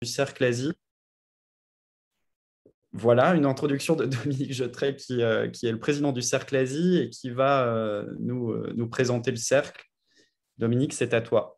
Cercle Asie. Voilà une introduction de Dominique Jettray qui est le président du Cercle Asie et qui va nous présenter le cercle. Dominique, c'est à toi.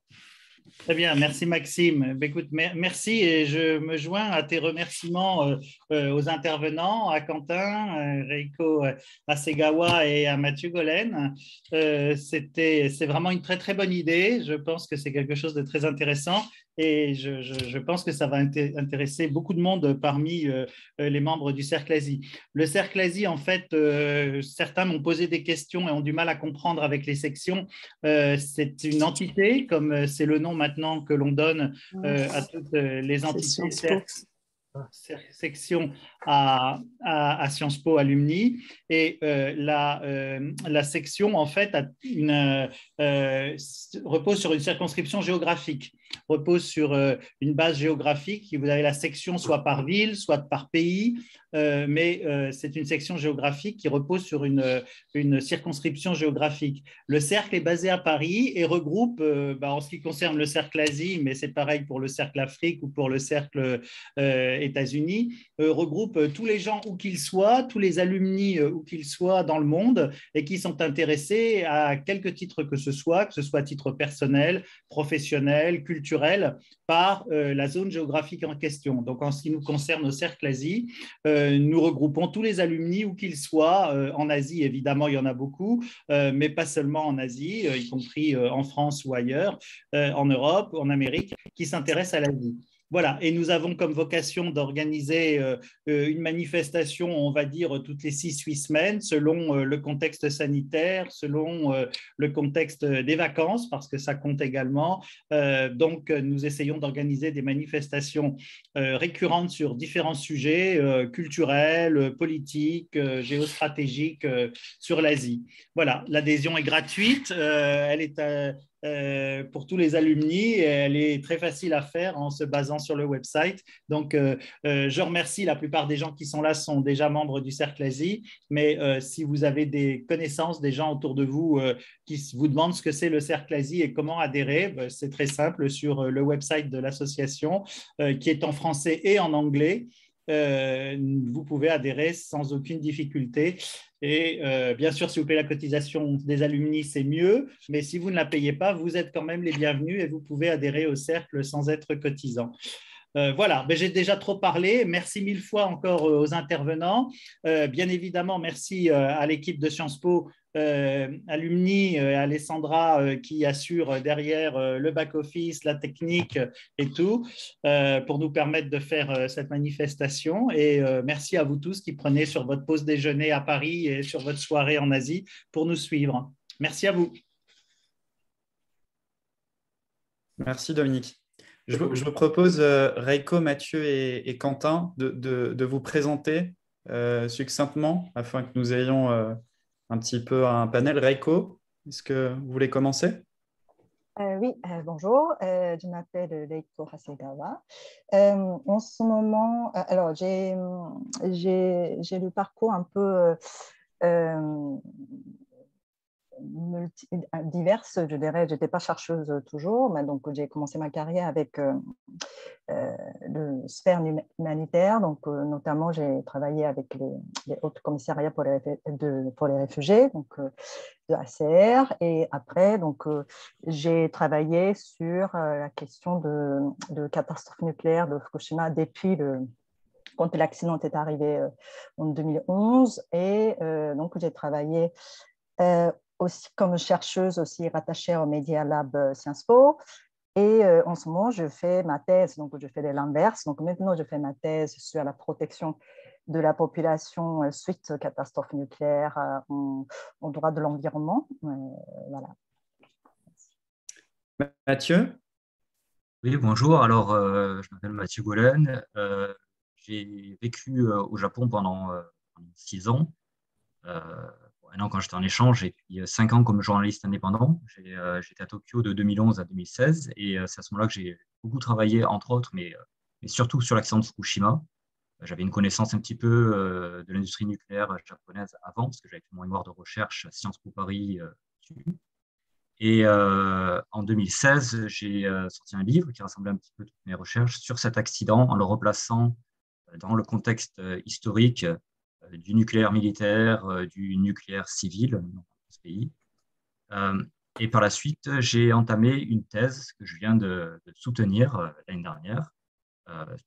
Très bien, merci Maxime. Écoute, merci et je me joins à tes remerciements aux intervenants, à Quentin, Reiko Hasegawa et à Mathieu Golen. C'est vraiment une très très bonne idée. Je pense que c'est quelque chose de très intéressant et je pense que ça va intéresser beaucoup de monde parmi les membres du Cercle Asie. Le Cercle Asie, en fait, certains m'ont posé des questions et ont du mal à comprendre avec les sections. C'est une entité, comme c'est le nom maintenant que l'on donne à toutes les entités section à Sciences Po Alumni et la section en fait repose sur une circonscription géographique, repose sur une base géographique. Vous avez la section soit par ville, soit par pays, mais c'est une section géographique qui repose sur une circonscription géographique. Le cercle est basé à Paris et regroupe, en ce qui concerne le cercle Asie, mais c'est pareil pour le cercle Afrique ou pour le cercle États-Unis, regroupe tous les gens où qu'ils soient, tous les alumni où qu'ils soient dans le monde et qui sont intéressés à quelque titre que ce soit à titre personnel, professionnel, culturel, par la zone géographique en question. Donc, en ce qui nous concerne au Cercle Asie, nous regroupons tous les alumni où qu'ils soient. En Asie, évidemment, il y en a beaucoup, mais pas seulement en Asie, y compris en France ou ailleurs, en Europe, en Amérique, qui s'intéressent à l'Asie. Voilà, et nous avons comme vocation d'organiser une manifestation, on va dire, toutes les 6-8 semaines, selon le contexte sanitaire, selon le contexte des vacances, parce que ça compte également. Donc, nous essayons d'organiser des manifestations récurrentes sur différents sujets culturels, politiques, géostratégiques sur l'Asie. Voilà, l'adhésion est gratuite, elle est pour tous les alumni et elle est très facile à faire en se basant sur le website. Donc, je remercie la plupart des gens qui sont là sont déjà membres du Cercle Asie, mais si vous avez des connaissances, des gens autour de vous qui vous demandent ce que c'est le Cercle Asie et comment adhérer, c'est très simple sur le website de l'association qui est en français et en anglais. Vous pouvez adhérer sans aucune difficulté. Et bien sûr, si vous payez la cotisation des alumni, c'est mieux. Mais si vous ne la payez pas, vous êtes quand même les bienvenus et vous pouvez adhérer au cercle sans être cotisant. Voilà, j'ai déjà trop parlé. Merci mille fois encore aux intervenants. Bien évidemment, merci à l'équipe de Sciences Po Alumni, Alessandra qui assure derrière le back-office, la technique et tout, pour nous permettre de faire cette manifestation. Et merci à vous tous qui prenez sur votre pause déjeuner à Paris et sur votre soirée en Asie pour nous suivre. Merci à vous. Merci Dominique. Je vous propose, Reiko, Mathieu et Quentin, de vous présenter succinctement afin que nous ayons un petit peu un panel. Reiko, est-ce que vous voulez commencer? Oui, bonjour, je m'appelle Reiko Hasegawa. En ce moment, alors j'ai le parcours un peu diverses, je dirais. Je n'étais pas chercheuse toujours, mais donc j'ai commencé ma carrière avec le sphère humanitaire. Donc, notamment, j'ai travaillé avec les hauts commissariats pour les réfugiés, donc de ACR. Et après, donc, j'ai travaillé sur la question de catastrophe nucléaire de Fukushima depuis quand l'accident est arrivé en 2011. Et donc, j'ai travaillé aussi comme chercheuse aussi rattachée au Media Lab Sciences Po. Et en ce moment, je fais ma thèse, donc je fais l'inverse. Donc maintenant, je fais ma thèse sur la protection de la population suite catastrophe nucléaire en droit de l'environnement. Voilà. Mathieu? Oui, bonjour. Alors, je m'appelle Mathieu Golen. J'ai vécu au Japon pendant 6 ans. 1 an quand j'étais en échange et puis 5 ans comme journaliste indépendant. J'étais à Tokyo de 2011 à 2016 et c'est à ce moment-là que j'ai beaucoup travaillé, entre autres, mais surtout sur l'accident de Fukushima. J'avais une connaissance un petit peu de l'industrie nucléaire japonaise avant, parce que j'avais fait mon mémoire de recherche à Sciences Po Paris dessus. Et en 2016, j'ai sorti un livre qui rassemblait un petit peu toutes mes recherches sur cet accident en le replaçant dans le contexte historique du nucléaire militaire, du nucléaire civil dans ce pays. Et par la suite, j'ai entamé une thèse que je viens de soutenir l'année dernière,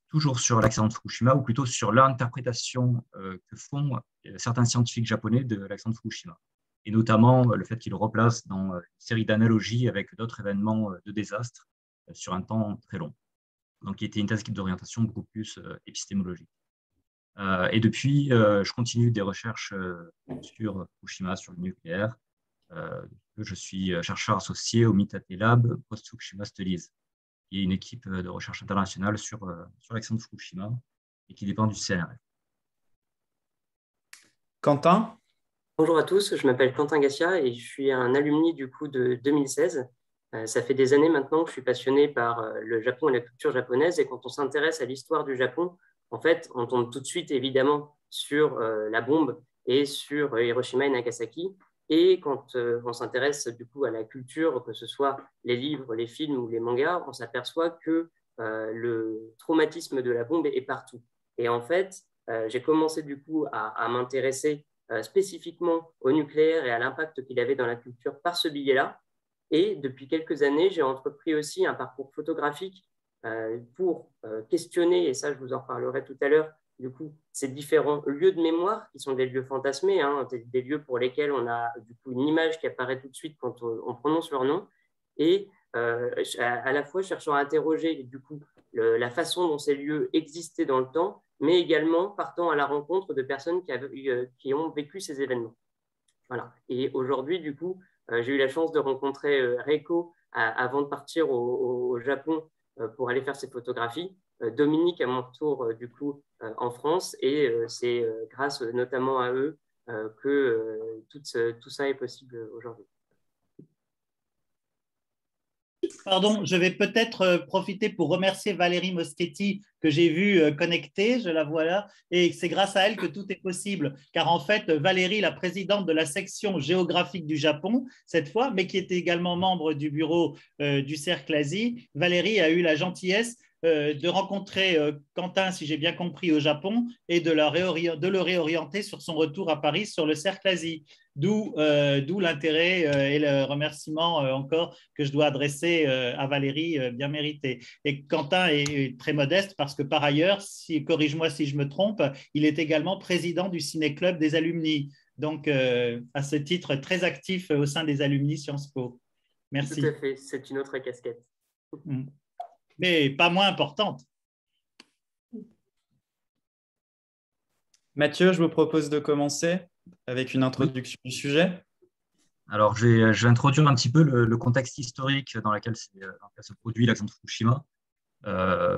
toujours sur l'accident de Fukushima, ou plutôt sur l'interprétation que font certains scientifiques japonais de l'accident de Fukushima. Et notamment le fait qu'ils replacent dans une série d'analogies avec d'autres événements de désastre sur un temps très long. Donc, qui était une thèse d'orientation beaucoup plus épistémologique. Et depuis, je continue des recherches sur Fukushima, sur le nucléaire. Je suis chercheur associé au Mitate Lab Post-Fukushima Studies, qui est une équipe de recherche internationale sur l'accident de Fukushima et qui dépend du CNRF. Quentin? Bonjour à tous, je m'appelle Quentin Gassia et je suis un alumni du coup de 2016. Ça fait des années maintenant que je suis passionné par le Japon et la culture japonaise, et quand on s'intéresse à l'histoire du Japon, en fait, on tombe tout de suite évidemment sur la bombe et sur Hiroshima et Nagasaki. Et quand on s'intéresse du coup à la culture, que ce soit les livres, les films ou les mangas, on s'aperçoit que le traumatisme de la bombe est partout. Et en fait, j'ai commencé du coup à m'intéresser spécifiquement au nucléaire et à l'impact qu'il avait dans la culture par ce biais-là. Et depuis quelques années, j'ai entrepris aussi un parcours photographique pour questionner, et ça je vous en reparlerai tout à l'heure, du coup, ces différents lieux de mémoire qui sont des lieux fantasmés, hein, des lieux pour lesquels on a du coup une image qui apparaît tout de suite quand on prononce leur nom, et à la fois cherchant à interroger du coup la façon dont ces lieux existaient dans le temps, mais également partant à la rencontre de personnes qui ont vécu ces événements. Voilà. Et aujourd'hui, du coup, j'ai eu la chance de rencontrer Reiko avant de partir au Japon pour aller faire ses photographies. Dominique à mon tour, du coup, en France. Et c'est grâce notamment à eux que tout ça est possible aujourd'hui. Pardon, je vais peut-être profiter pour remercier Valérie Moschetti, que j'ai vue connectée, je la vois là, et c'est grâce à elle que tout est possible, car en fait, Valérie, la présidente de la section géographique du Japon, cette fois, mais qui était également membre du bureau du Cercle Asie, Valérie a eu la gentillesse de rencontrer Quentin, si j'ai bien compris, au Japon, et de le réorienter sur son retour à Paris sur le Cercle Asie. D'où l'intérêt et le remerciement encore que je dois adresser à Valérie, bien mérité. Et Quentin est très modeste parce que par ailleurs, corrige-moi si je me trompe, il est également président du Ciné-Club des alumni. Donc, à ce titre, très actif au sein des alumni Sciences Po. Merci. Tout à fait, c'est une autre casquette. Mais pas moins importante. Mathieu, je vous propose de commencer avec une introduction du sujet. Alors, je vais introduire un petit peu le contexte historique dans lequel se produit l'accident de Fukushima.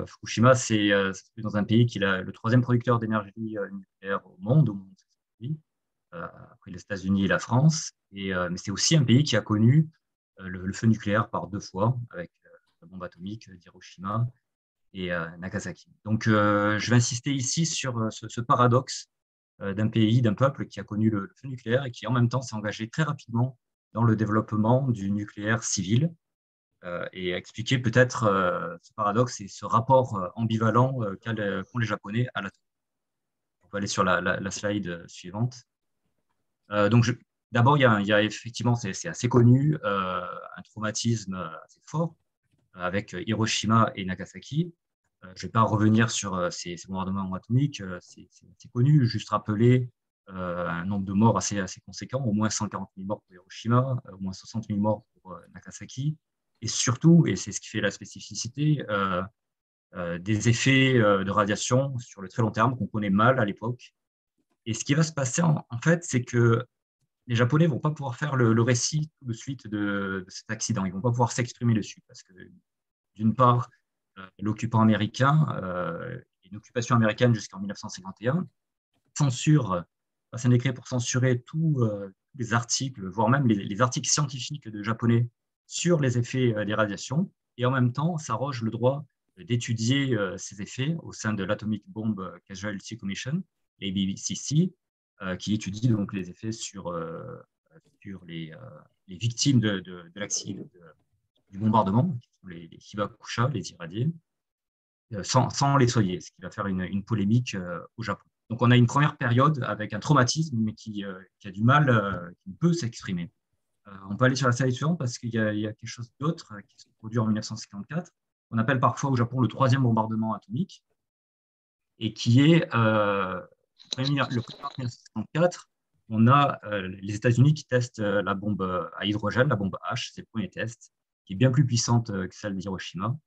Fukushima, c'est dans un pays qui est le troisième producteur d'énergie nucléaire au monde après les États-Unis et la France. Mais c'est aussi un pays qui a connu le feu nucléaire par 2 fois, avec la bombe atomique d'Hiroshima et Nagasaki. Donc, je vais insister ici sur ce paradoxe d'un pays, d'un peuple qui a connu le feu nucléaire et qui, en même temps, s'est engagé très rapidement dans le développement du nucléaire civil, et expliquer peut-être ce paradoxe et ce rapport ambivalent qu'ont les Japonais à l'atome. On peut aller sur la slide suivante. Donc, d'abord, il y a effectivement, c'est assez connu, un traumatisme assez fort avec Hiroshima et Nagasaki. Je ne vais pas revenir sur ces bombardements atomiques, c'est connu, juste rappeler un nombre de morts assez conséquent, au moins 140 000 morts pour Hiroshima, au moins 60 000 morts pour Nagasaki, et surtout, et c'est ce qui fait la spécificité, des effets de radiation sur le très long terme qu'on connaît mal à l'époque. Et ce qui va se passer, en fait, c'est que les Japonais ne vont pas pouvoir faire le récit tout de suite de cet accident. Ils ne vont pas pouvoir s'exprimer dessus, parce que, d'une part, l'occupant américain, une occupation américaine jusqu'en 1951, passe un décret pour censurer tous les articles, voire même les articles scientifiques de japonais sur les effets des radiations, et en même temps s'arroge le droit d'étudier ces effets au sein de l'Atomic Bomb Casualty Commission, l'ABCC, qui étudie donc les effets sur les les victimes du bombardement, qui sont les Hibakusha, les irradiés, sans les soigner, ce qui va faire une polémique au Japon. Donc, on a une première période avec un traumatisme, mais qui a du mal, qui peut s'exprimer. On peut aller sur la slide suivante parce qu'il y a quelque chose d'autre qui se produit en 1954. On appelle parfois au Japon le troisième bombardement atomique, et qui est le 1er 1954. On a les États-Unis qui testent la bombe à hydrogène, la bombe H, c'est le premier test, qui est bien plus puissante que celle d'Hiroshima.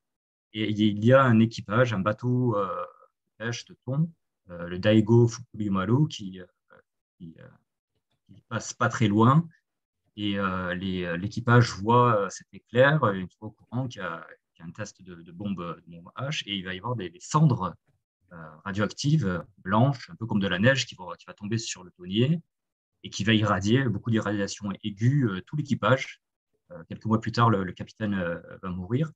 Et il y a un équipage, un bateau de pêche de thon, le Daigo Fukuyomaru, qui passe pas très loin. Et l'équipage voit cet éclair, il est au courant qu'il y a un test de bombe H, et il va y avoir des cendres radioactives, blanches, un peu comme de la neige, qui va tomber sur le tonnier et qui va irradier beaucoup d'irradiation aiguë tout l'équipage. Quelques mois plus tard, le capitaine va mourir.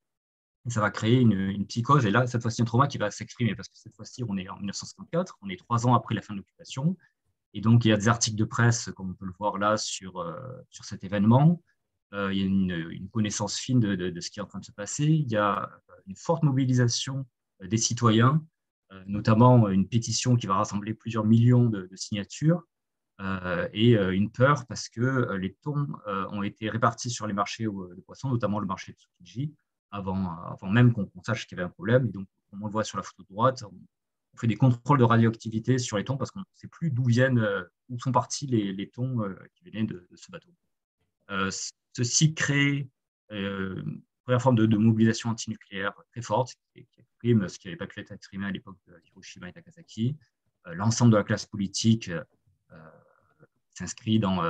Et ça va créer une psychose, et là, cette fois-ci, un trauma qui va s'exprimer, parce que cette fois-ci, on est en 1954, on est 3 ans après la fin de l'occupation. Et donc, il y a des articles de presse, comme on peut le voir là, sur cet événement. Il y a une connaissance fine de ce qui est en train de se passer. Il y a une forte mobilisation des citoyens, notamment une pétition qui va rassembler plusieurs millions de signatures, et une peur parce que les thons ont été répartis sur les marchés de poissons, notamment le marché de Tsukiji, avant même qu'on sache qu'il y avait un problème. Et donc, comme on le voit sur la photo de droite, on fait des contrôles de radioactivité sur les thons parce qu'on ne sait plus où sont partis les thons qui venaient de ce bateau. Ceci crée une première forme de mobilisation antinucléaire très forte, qui exprime ce qui n'avait pas pu être exprimé à l'époque de Hiroshima et Nagasaki. L'ensemble de la classe politique s'inscrit dans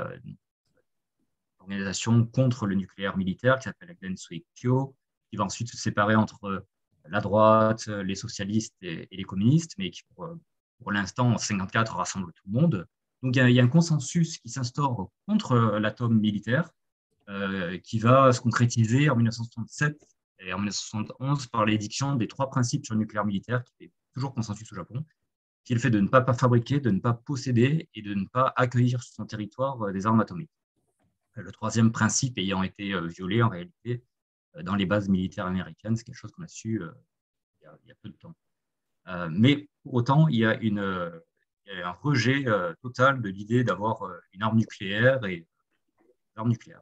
l'organisation contre le nucléaire militaire qui s'appelle la Gensui-kyo, qui va ensuite se séparer entre la droite, les socialistes et les communistes, mais qui, pour l'instant, en 1954, rassemble tout le monde. Donc, il y a un consensus qui s'instaure contre l'atome militaire, qui va se concrétiser en 1967 et en 1971 par l'édiction des 3 principes sur le nucléaire militaire, qui est toujours consensus au Japon, qui est le fait de ne pas fabriquer, de ne pas posséder et de ne pas accueillir sur son territoire des armes atomiques. Le 3e principe ayant été violé en réalité dans les bases militaires américaines, c'est quelque chose qu'on a su il y a peu de temps. Mais pour autant, il y a un rejet total de l'idée d'avoir une arme nucléaire et l'arme nucléaire.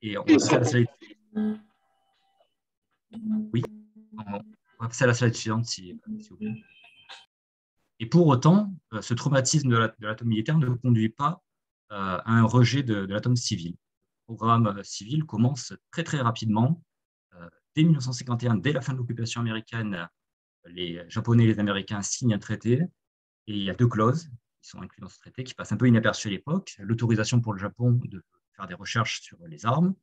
Et on va passer à la slide. Oui, on va passer à la slide suivante, s'il vous plaît. Et pour autant, ce traumatisme de l'atome militaire ne conduit pas à un rejet de l'atome civil. Le programme civil commence très très rapidement. Dès 1951, dès la fin de l'occupation américaine, les Japonais et les Américains signent un traité, et il y a 2 clauses qui sont incluses dans ce traité, qui passent un peu inaperçues à l'époque: l'autorisation pour le Japon de faire des recherches sur les armes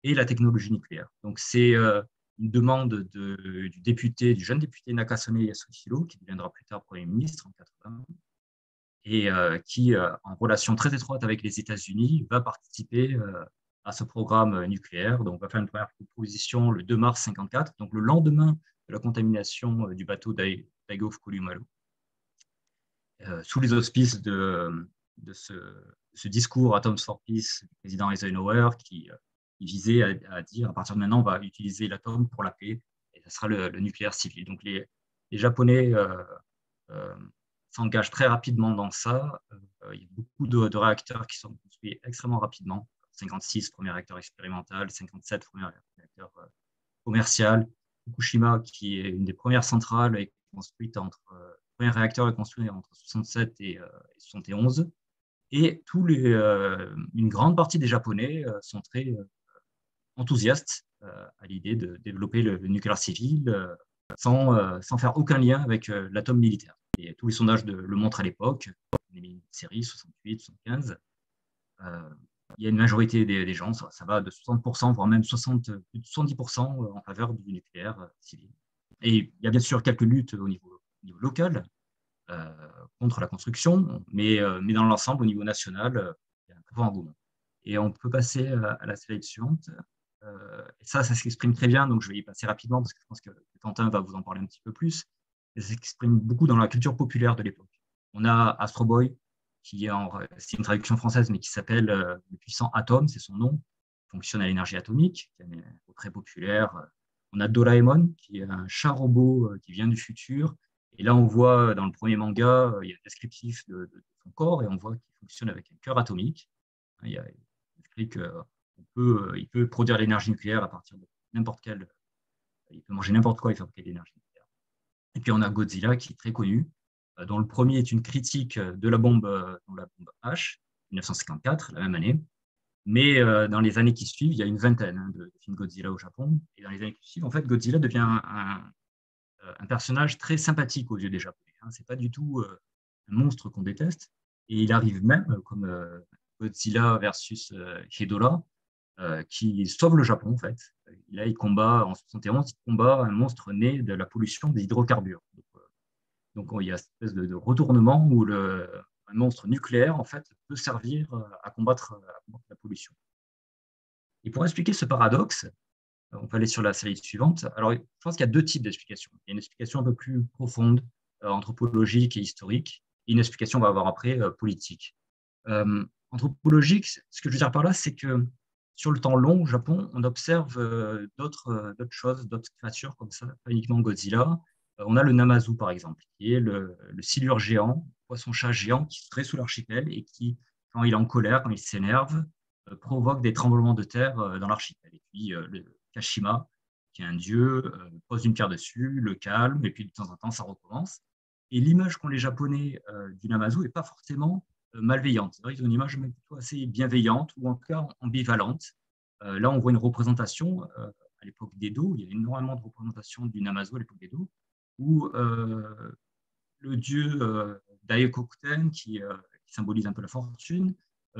et la technologie nucléaire. Donc c'est une demande du jeune député Nakasone Yasuhiro, qui deviendra plus tard Premier ministre en 1980, et qui, en relation très étroite avec les États-Unis, va participer à ce programme nucléaire. Donc, on va faire une première proposition le 2 mars 1954, donc le lendemain de la contamination du bateau Daigo Fukuyomaru, sous les auspices de ce discours Atoms for Peace du président Eisenhower, qui visait à dire à partir de maintenant, on va utiliser l'atome pour la paix, et ce sera le nucléaire civil. Donc, les Japonais s'engagent très rapidement dans ça. Il y a beaucoup de réacteurs qui sont construits extrêmement rapidement. 56, premier réacteur expérimental, 57, premier réacteur commercial. Fukushima, qui est une des premières centrales, est construite le premier réacteur est construit entre 67 et 71. Et une grande partie des Japonais sont très enthousiastes à l'idée de développer le nucléaire civil sans faire aucun lien avec l'atome militaire. Et tous les sondages le montrent à l'époque, une série 68, 75. Il y a une majorité des gens, ça va de 60%, voire même plus de 70% en faveur du nucléaire civil. Et il y a bien sûr quelques luttes au niveau local contre la construction, mais dans l'ensemble, au niveau national, il y a un très fort engouement. Et on peut passer à la slide suivante. Et ça s'exprime très bien, donc je vais y passer rapidement parce que je pense que Quentin va vous en parler un petit peu plus. Ça s'exprime beaucoup dans la culture populaire de l'époque. On a Astro Boy, c'est une traduction française, mais qui s'appelle Le puissant atome, c'est son nom, fonctionne à l'énergie atomique, qui est très populaire. On a Doraemon, qui est un chat robot qui vient du futur. Et là, on voit dans le premier manga, il y a un descriptif de son corps et on voit qu'il fonctionne avec un cœur atomique. Il explique qu'il peut produire l'énergie nucléaire à partir de n'importe quel. Il peut manger n'importe quoi et fabriquer de l'énergie nucléaire. Et puis, on a Godzilla, qui est très connu, dont le premier est une critique de la bombe H, 1954, la même année. Mais dans les années qui suivent, il y a une vingtaine de films Godzilla au Japon. Et dans les années qui suivent, en fait, Godzilla devient un personnage très sympathique aux yeux des Japonais. Ce n'est pas du tout un monstre qu'on déteste. Et il arrive même, comme Godzilla versus Hedorah, qui sauve le Japon, en fait. Là, il combat, en 71, il combat un monstre né de la pollution des hydrocarbures. Donc il y a cette espèce de retournement où un monstre nucléaire, en fait, peut servir à combattre la pollution. Et pour expliquer ce paradoxe, on peut aller sur la slide suivante. Alors, je pense qu'il y a deux types d'explications. Il y a une explication un peu plus profonde, anthropologique et historique, et une explication, on va avoir après, politique. Anthropologique, ce que je veux dire par là, c'est que sur le temps long, au Japon, on observe d'autres choses, d'autres créatures comme ça, pas uniquement Godzilla. On a le Namazu, par exemple, qui est le silure géant, poisson-chat géant qui serait sous l'archipel et qui, quand il est en colère, quand il s'énerve, provoque des tremblements de terre dans l'archipel. Et puis, le Kashima, qui est un dieu, pose une pierre dessus, le calme, et puis de temps en temps, ça recommence. Et l'image qu'ont les Japonais du Namazu n'est pas forcément malveillante. C'est vrai qu'ils ont une image plutôt assez bienveillante ou en tout cas ambivalente. Là, on voit une représentation à l'époque d'Edo. Il y a énormément de représentations du Namazu à l'époque d'Edo, où le dieu Daikokuten, qui symbolise un peu la fortune,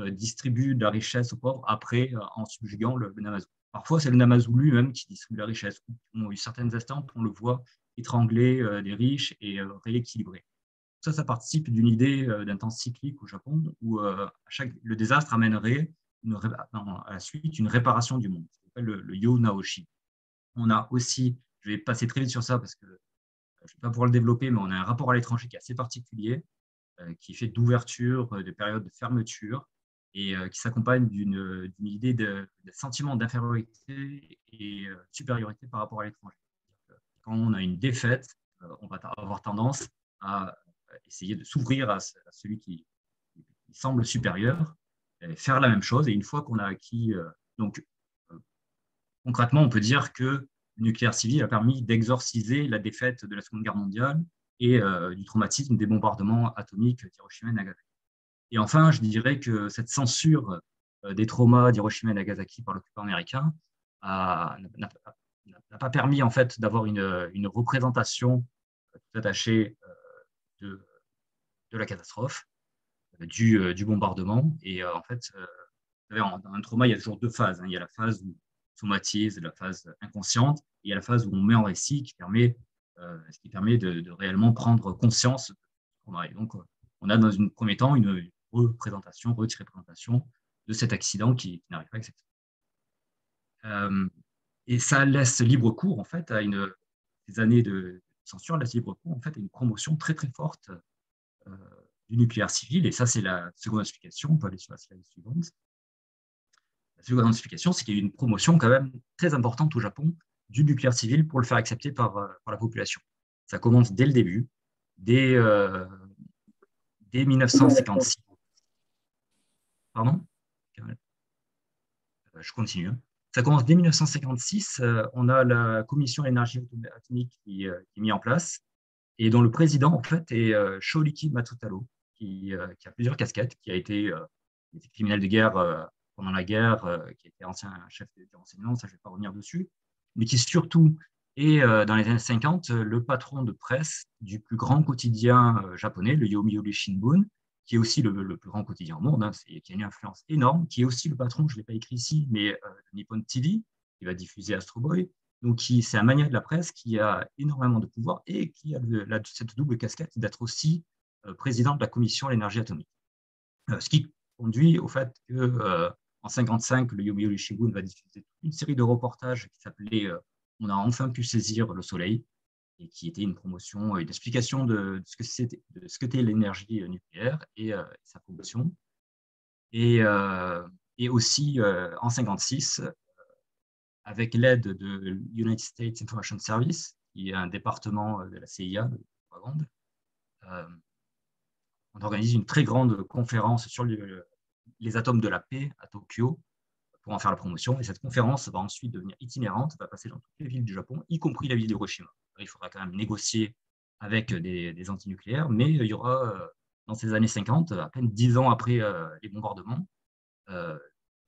distribue de la richesse aux pauvres après en subjuguant le Namazu. Parfois, c'est le Namazu lui-même qui distribue la richesse. On a eu certaines instances où on le voit étrangler des riches et rééquilibrer. Ça participe d'une idée d'un temps cyclique au Japon où le désastre amènerait à la suite une réparation du monde. Ça s'appelle le Yo-Naoshi. On a aussi, je vais passer très vite sur ça parce que je ne vais pas pouvoir le développer, mais on a un rapport à l'étranger qui est assez particulier, qui est fait d'ouverture, de période de fermeture, et qui s'accompagne d'une idée de sentiment d'infériorité et de supériorité par rapport à l'étranger. Quand on a une défaite, on va avoir tendance à essayer de s'ouvrir à celui qui semble supérieur, faire la même chose, et une fois qu'on a acquis... concrètement, on peut dire que le nucléaire civil a permis d'exorciser la défaite de la Seconde Guerre mondiale et du traumatisme des bombardements atomiques d'Hiroshima et Nagasaki. Et enfin, je dirais que cette censure des traumas d'Hiroshima et Nagasaki par l'occupant américain n'a pas permis en fait d'avoir une représentation tout attachée de la catastrophe, du bombardement. Et en fait, dans un trauma, il y a toujours deux phases. Il y a la phase où on somatise, la phase inconsciente, et il y a la phase où on met en récit ce qui permet de réellement prendre conscience de ce trauma. Et donc, on a dans un premier temps une représentation de cet accident qui n'arrive pas exactement. Et ça laisse libre cours, en fait, à des années de censure, laisse libre cours, en fait, à une promotion très, très forte du nucléaire civil. Et ça, c'est la seconde explication. On peut aller sur la slide suivante. La seconde explication, c'est qu'il y a eu une promotion quand même très importante au Japon du nucléaire civil pour le faire accepter par la population. Ça commence dès le début, dès 1956. Pardon ? Je continue. Ça commence dès 1956. On a la commission d'énergie atomique qui est mise en place et dont le président, en fait, est Shoiki Matsutaro, qui a plusieurs casquettes, qui a été criminel de guerre pendant la guerre, qui était ancien chef du renseignement, ça je ne vais pas revenir dessus, mais qui surtout est, dans les années 50, le patron de presse du plus grand quotidien japonais, le Yomiuri Shimbun, qui est aussi le plus grand quotidien au monde, qui a une influence énorme, qui est aussi le patron, je ne l'ai pas écrit ici, mais Nippon TV, qui va diffuser Astro Boy. Donc, c'est un magnat de la presse qui a énormément de pouvoir et qui a cette double casquette d'être aussi président de la commission à l'énergie atomique. Ce qui conduit au fait qu'en 1955, le Yomiuri Shimbun va diffuser une série de reportages qui s'appelait « On a enfin pu saisir le soleil ». et qui était une promotion, une explication de ce que qu'était l'énergie nucléaire et sa promotion. Et aussi, en 1956, avec l'aide de United States Information Service, qui est un département de la CIA, de propagande, on organise une très grande conférence sur les atomes de la paix à Tokyo pour en faire la promotion. Et cette conférence va ensuite devenir itinérante, va passer dans toutes les villes du Japon, y compris la ville d'Hiroshima. Il faudra quand même négocier avec des antinucléaires, mais il y aura, dans ces années 50, à peine 10 ans après les bombardements,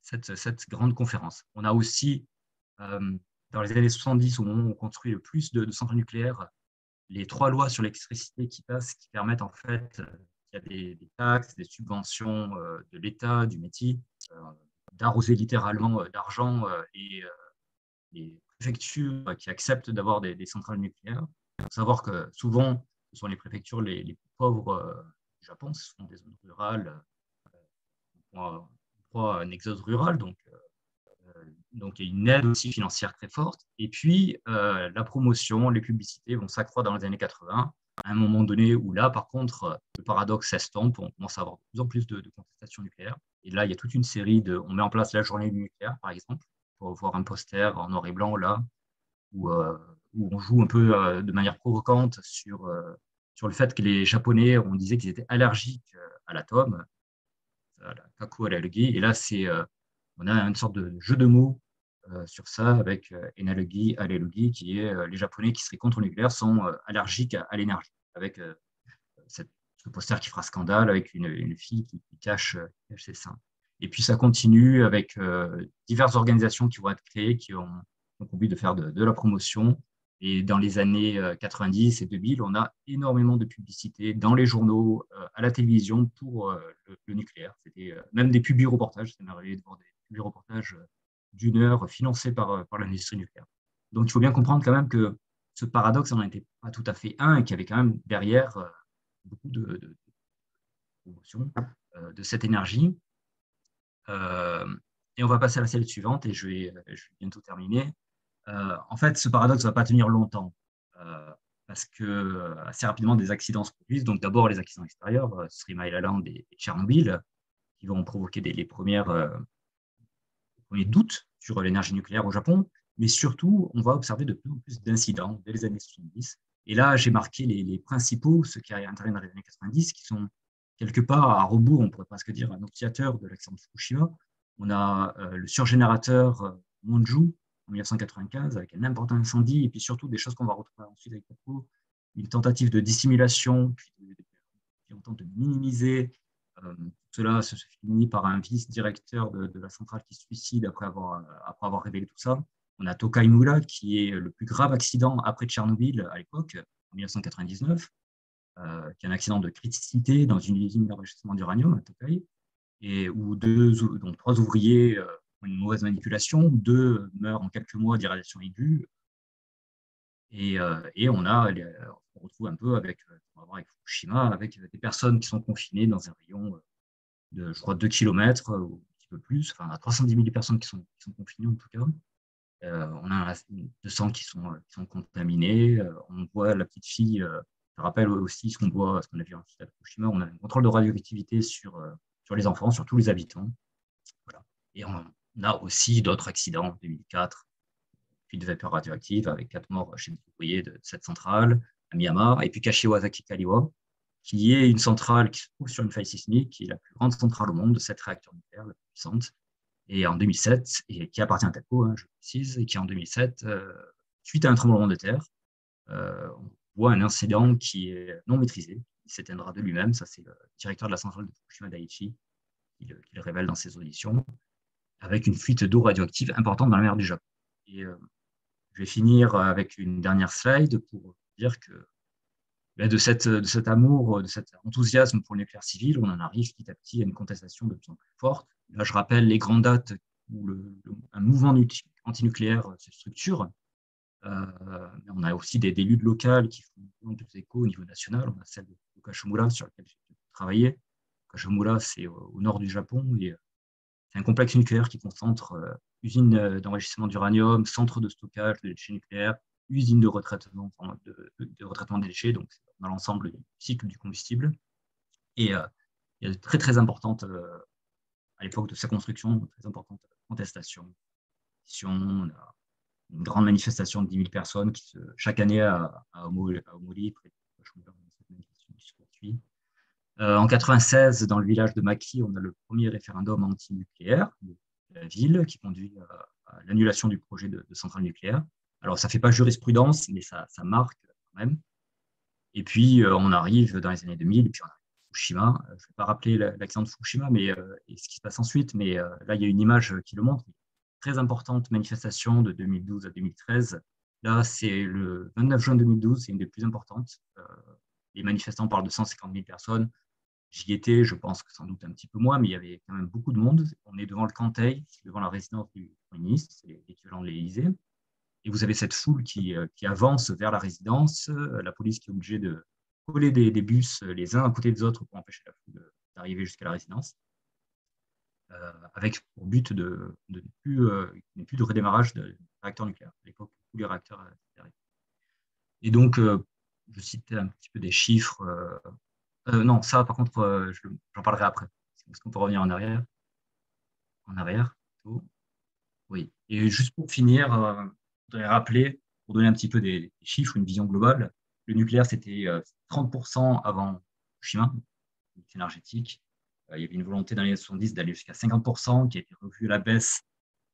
cette grande conférence. On a aussi, dans les années 70, au moment où on construit le plus de centrales nucléaires, les 3 lois sur l'électricité qui passent, qui permettent en fait, il y a des taxes, des subventions de l'État, du METI, d'arroser littéralement d'argent les préfectures qui acceptent d'avoir des centrales nucléaires. Il faut savoir que souvent, ce sont les préfectures les plus pauvres du Japon, ce sont des zones rurales, on croit un exode rural, donc il y a une aide aussi financière très forte. Et puis, la promotion, les publicités vont s'accroître dans les années 80, à un moment donné où là, par contre, le paradoxe s'estompe, on commence à avoir de plus en plus de contestations nucléaires. Et là, il y a toute une série on met en place la journée du nucléaire, par exemple, pour voir un poster en noir et blanc, là, où on joue un peu de manière provocante sur le fait que les Japonais, on disait qu'ils étaient allergiques à l'atome, à la kaku allergie. Et là, on a une sorte de jeu de mots sur ça, avec Enalogie, Allergie, qui est les Japonais qui seraient contre le nucléaire sont allergiques à l'énergie, avec ce poster qui fera scandale, avec une fille qui cache ses seins. Et puis ça continue avec diverses organisations qui vont être créées, qui ont pour but de faire de la promotion. Et dans les années 90 et 2000, on a énormément de publicité dans les journaux, à la télévision pour le nucléaire. C'était même des publi-reportages, ça m'est arrivé de voir des publi-reportages d'1 heure financés par l'industrie nucléaire. Donc il faut bien comprendre quand même que ce paradoxe n'en était pas tout à fait un et qu'il y avait quand même derrière beaucoup de promotion de cette énergie. Et on va passer à la slide suivante et je vais bientôt terminer. En fait, ce paradoxe ne va pas tenir longtemps parce que assez rapidement, des accidents se produisent. Donc d'abord, les accidents extérieurs, Three Mile Island et Tchernobyl, qui vont provoquer les premiers doutes sur l'énergie nucléaire au Japon. Mais surtout, on va observer de plus en plus d'incidents dès les années 70. Et là, j'ai marqué les principaux, ceux qui interviennent dans les années 90, qui sont quelque part à rebours, on pourrait presque dire un obviateur de l'accident de Fukushima. On a le surgénérateur Monju en 1995 avec un important incendie, et puis surtout des choses qu'on va retrouver ensuite avec Tokyo, une tentative de dissimulation, puis on tente de minimiser. Cela se finit par un vice-directeur de la centrale qui se suicide après avoir révélé tout ça. On a Tokaimura, qui est le plus grave accident après Tchernobyl à l'époque, en 1999, qui est un accident de criticité dans une usine d'enrichissement d'uranium à Tokai, et où 3 ouvriers ont une mauvaise manipulation, 2 meurent en quelques mois d'irradiation aiguë, et on retrouve un peu avec Fukushima, avec des personnes qui sont confinées dans un rayon de, je crois, 2 km ou un petit peu plus, enfin, à 310 000 personnes qui sont confinées en tout cas. On a 200 qui sont contaminés. On voit la petite fille, ça rappelle aussi ce qu'on a vu à Fukushima. On a un contrôle de radioactivité sur les enfants, sur tous les habitants. Voilà. Et on a aussi d'autres accidents, en 2004, fuite de vapeur radioactive avec 4 morts chez les ouvriers de cette centrale, à Myanmar, et puis Kashiwazaki-Kariwa, qui est une centrale qui se trouve sur une faille sismique, qui est la plus grande centrale au monde de 7 réacteurs nucléaires, la plus puissante, et en 2007, et qui appartient à TEPCO, je précise, et qui en 2007, suite à un tremblement de terre, on voit un incident qui est non maîtrisé, qui s'éteindra de lui-même. Ça, c'est le directeur de la centrale de Fukushima Daiichi qui le révèle dans ses auditions, avec une fuite d'eau radioactive importante dans la mer du Japon. Et je vais finir avec une dernière slide pour dire que de cet amour, de cet enthousiasme pour le nucléaire civil, on en arrive petit à petit à une contestation de plus en plus forte. Là, je rappelle les grandes dates où un mouvement antinucléaire se structure. On a aussi des luttes locales qui font un peu d'écho au niveau national. On a celle de Kashimura sur laquelle j'ai travaillé. Kashimura, c'est au nord du Japon. C'est un complexe nucléaire qui concentre usine d'enrichissement d'uranium, centre de stockage de déchets nucléaires, usine de retraitement, de retraitement des déchets, donc dans l'ensemble du cycle du combustible. Et il y a de très, très importantes, à l'époque de sa construction, de très importantes contestations. On a une grande manifestation de 10 000 personnes chaque année à Omoli, près de cette manifestation qui se poursuit. En 1996, dans le village de Maki, on a le premier référendum anti-nucléaire de la ville qui conduit à l'annulation du projet de centrale nucléaire. Alors, ça ne fait pas jurisprudence, mais ça marque quand même. Et puis, on arrive dans les années 2000, et puis on arrive à Fukushima. Je ne vais pas rappeler l'accident de Fukushima et ce qui se passe ensuite, mais là, il y a une image qui le montre. Très importante manifestation de 2012 à 2013. Là, c'est le 29 juin 2012, c'est une des plus importantes. Les manifestants parlent de 150 000 personnes. J'y étais, je pense que sans doute un petit peu moins, mais il y avait quand même beaucoup de monde. On est devant le Kantei, devant la résidence du Premier ministre, c'est l'équivalent de l'Élysée. Et vous avez cette foule qui avance vers la résidence, la police qui est obligée de coller des bus les uns à côté des autres pour empêcher la foule d'arriver jusqu'à la résidence, avec pour but de ne plus de redémarrage de réacteurs nucléaires. À l'époque, tous les réacteurs étaient arrêtés. Et donc, je citais un petit peu des chiffres. Non, ça, par contre, j'en parlerai après. Est-ce qu'on peut revenir en arrière? En arrière, plutôt. Oui. Et juste pour finir, je voudrais rappeler, pour donner un petit peu des chiffres, une vision globale, le nucléaire, c'était 30% avant Fukushima, énergétique. Il y avait une volonté dans les années 70 d'aller jusqu'à 50%, qui a été revue à la baisse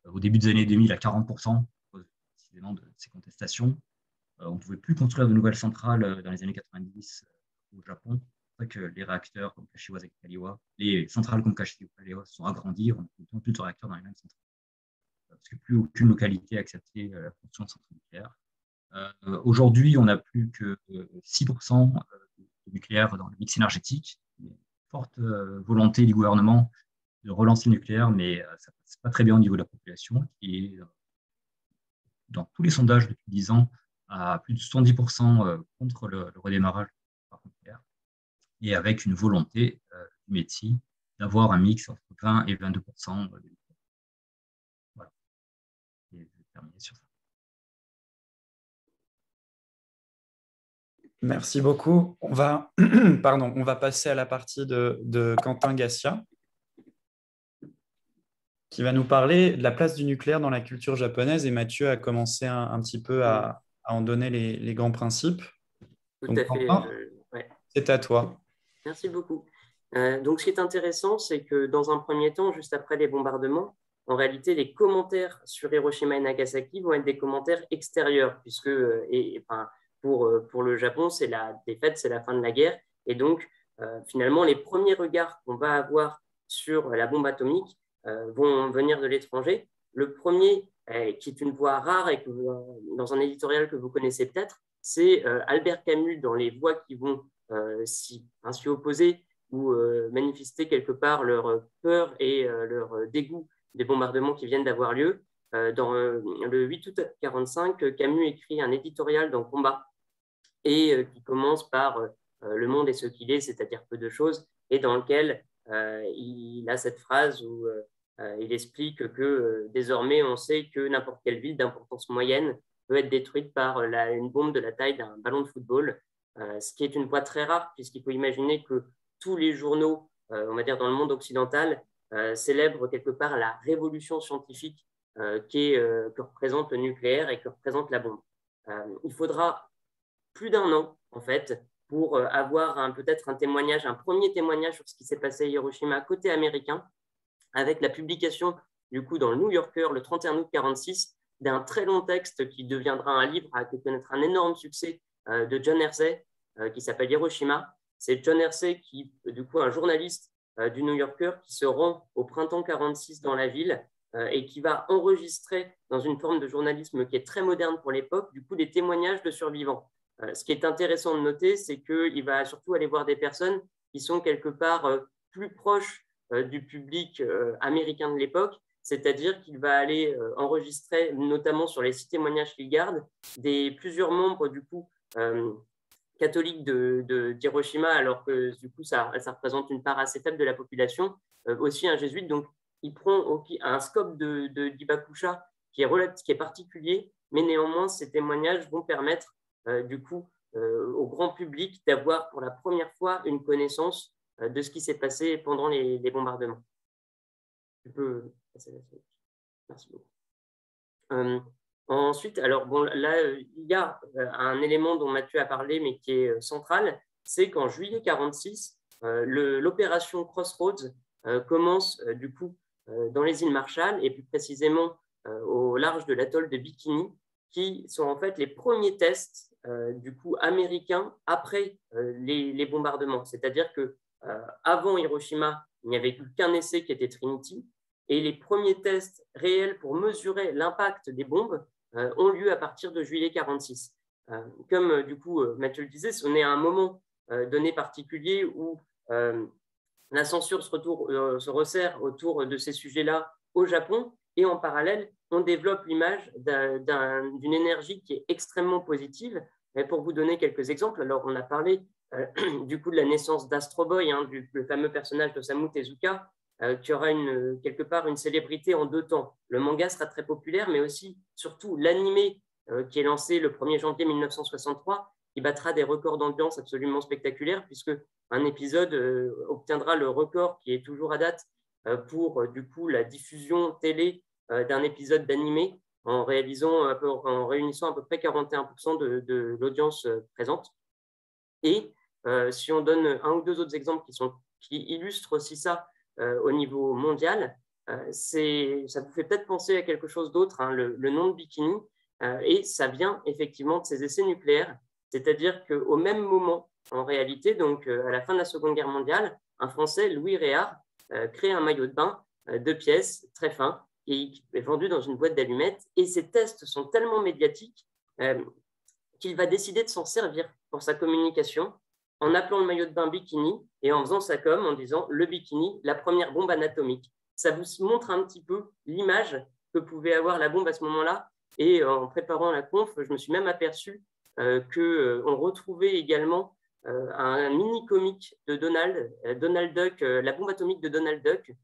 au début des années 2000 à 40%, précisément de ces contestations. On ne pouvait plus construire de nouvelles centrales dans les années 90 au Japon. C'est vrai que les réacteurs comme Kashiwa Kaliwa, les centrales comme Kashiwa Kaliwa sont agrandies, on n'a plus de réacteurs dans les mêmes centrales. Parce que plus aucune localité a accepté la construction de centrales nucléaires. Aujourd'hui, on n'a plus que 6% de nucléaire dans le mix énergétique. Il y a une forte volonté du gouvernement de relancer le nucléaire, mais ça ne passe pas très bien au niveau de la population, qui est, dans tous les sondages depuis 10 ans, à plus de 70% contre le redémarrage par nucléaire, et avec une volonté du METI d'avoir un mix entre 20 et 22% de nucléaire. Voilà. Et je vais terminer sur ça. Merci beaucoup. On va passer à la partie de Quentin Gassia, qui va nous parler de la place du nucléaire dans la culture japonaise. Et Mathieu a commencé un petit peu à en donner les grands principes. Tout à fait. Ouais. C'est à toi. Merci beaucoup. Donc, ce qui est intéressant, c'est que dans un premier temps, juste après les bombardements, en réalité, les commentaires sur Hiroshima et Nagasaki vont être des commentaires extérieurs, puisque pour le Japon, c'est la défaite, c'est la fin de la guerre. Et donc, finalement, les premiers regards qu'on va avoir sur la bombe atomique vont venir de l'étranger. Le premier, qui est une voix rare et dans un éditorial que vous connaissez peut-être, c'est Albert Camus dans les voix qui vont s'y opposer ou manifester quelque part leur peur et leur dégoût des bombardements qui viennent d'avoir lieu. Dans le 8 août 1945, Camus écrit un éditorial dans Combat et qui commence par le monde est ce qu'il est, c'est-à-dire peu de choses, et dans lequel il a cette phrase où il explique que désormais on sait que n'importe quelle ville d'importance moyenne peut être détruite par une bombe de la taille d'un ballon de football, ce qui est une voie très rare, puisqu'il faut imaginer que tous les journaux, on va dire dans le monde occidental, célèbrent quelque part la révolution scientifique que représente le nucléaire et que représente la bombe. Il faudra plus d'un an, en fait, pour avoir peut-être un témoignage, un premier témoignage sur ce qui s'est passé à Hiroshima côté américain, avec la publication, du coup, dans le New Yorker, le 31 août 1946, d'un très long texte qui deviendra un livre, qui connaîtra un énorme succès de John Hersey, qui s'appelle Hiroshima. C'est John Hersey qui, du coup, un journaliste du New Yorker qui se rend au printemps 1946 dans la ville et qui va enregistrer dans une forme de journalisme qui est très moderne pour l'époque, du coup, des témoignages de survivants. Ce qui est intéressant de noter, c'est qu'il va surtout aller voir des personnes qui sont quelque part plus proches du public américain de l'époque, c'est-à-dire qu'il va aller enregistrer, notamment sur les 6 témoignages qu'il garde, plusieurs membres du coup catholiques d'Hiroshima, alors que du coup ça représente une part assez faible de la population, aussi un jésuite. Donc il prend un scope d'Hibakusha qui est particulier mais néanmoins, ces témoignages vont permettre du coup au grand public d'avoir pour la première fois une connaissance de ce qui s'est passé pendant les bombardements. Tu peux passer la suite. Merci beaucoup. Ensuite, alors bon, là, il y a un élément dont Mathieu a parlé, mais qui est central, c'est qu'en juillet 1946, l'opération Crossroads commence du coup dans les îles Marshall, et plus précisément au large de l'atoll de Bikini, qui sont en fait les premiers tests du coup américains après les bombardements. C'est-à-dire que avant Hiroshima, il n'y avait qu'un essai qui était Trinity, et les premiers tests réels pour mesurer l'impact des bombes ont lieu à partir de juillet 1946. Comme du coup Mathieu le disait, on est à un moment donné particulier où la censure se resserre autour de ces sujets-là au Japon, et en parallèle, on développe l'image d'une énergie qui est extrêmement positive. Et pour vous donner quelques exemples, alors on a parlé du coup de la naissance d'Astro Boy, hein, le fameux personnage d'Osamu Tezuka, qui aura quelque part une célébrité en 2 temps. Le manga sera très populaire, mais aussi, surtout, l'animé qui est lancé le 1er janvier 1963, qui battra des records d'ambiance absolument spectaculaires, puisque un épisode obtiendra le record qui est toujours à date pour du coup la diffusion télé d'un épisode d'animé en réunissant à peu près 41% de l'audience présente. Et si on donne un ou deux autres exemples qui illustrent aussi ça au niveau mondial, ça vous fait peut-être penser à quelque chose d'autre, hein, le nom de Bikini, et ça vient effectivement de ces essais nucléaires, c'est-à-dire qu'au même moment, en réalité, donc à la fin de la Seconde Guerre mondiale, un Français, Louis Réard, crée un maillot de bain 2 pièces, très fin, qui est vendu dans une boîte d'allumettes, et ces tests sont tellement médiatiques qu'il va décider de s'en servir pour sa communication en appelant le maillot de bain Bikini et en faisant sa com en disant le bikini, la première bombe atomique. Ça vous montre un petit peu l'image que pouvait avoir la bombe à ce moment-là. Et en préparant la conf, je me suis même aperçu qu'on retrouvait également un mini-comic de Donald Duck, la bombe atomique de Donald Duck,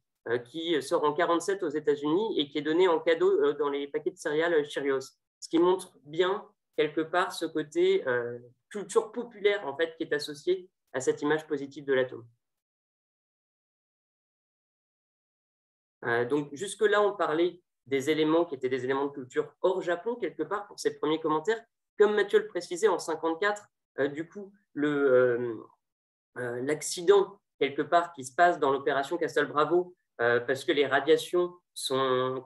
qui sort en 1947 aux États-Unis et qui est donné en cadeau dans les paquets de céréales Cheerios. Ce qui montre bien quelque part ce côté culture populaire en fait qui est associé à cette image positive de l'atome. Donc jusque-là, on parlait des éléments qui étaient des éléments de culture hors Japon quelque part pour ces premiers commentaires. Comme Mathieu le précisait, en 1954, du coup, l'accident quelque part qui se passe dans l'opération Castle Bravo, parce que les radiations sont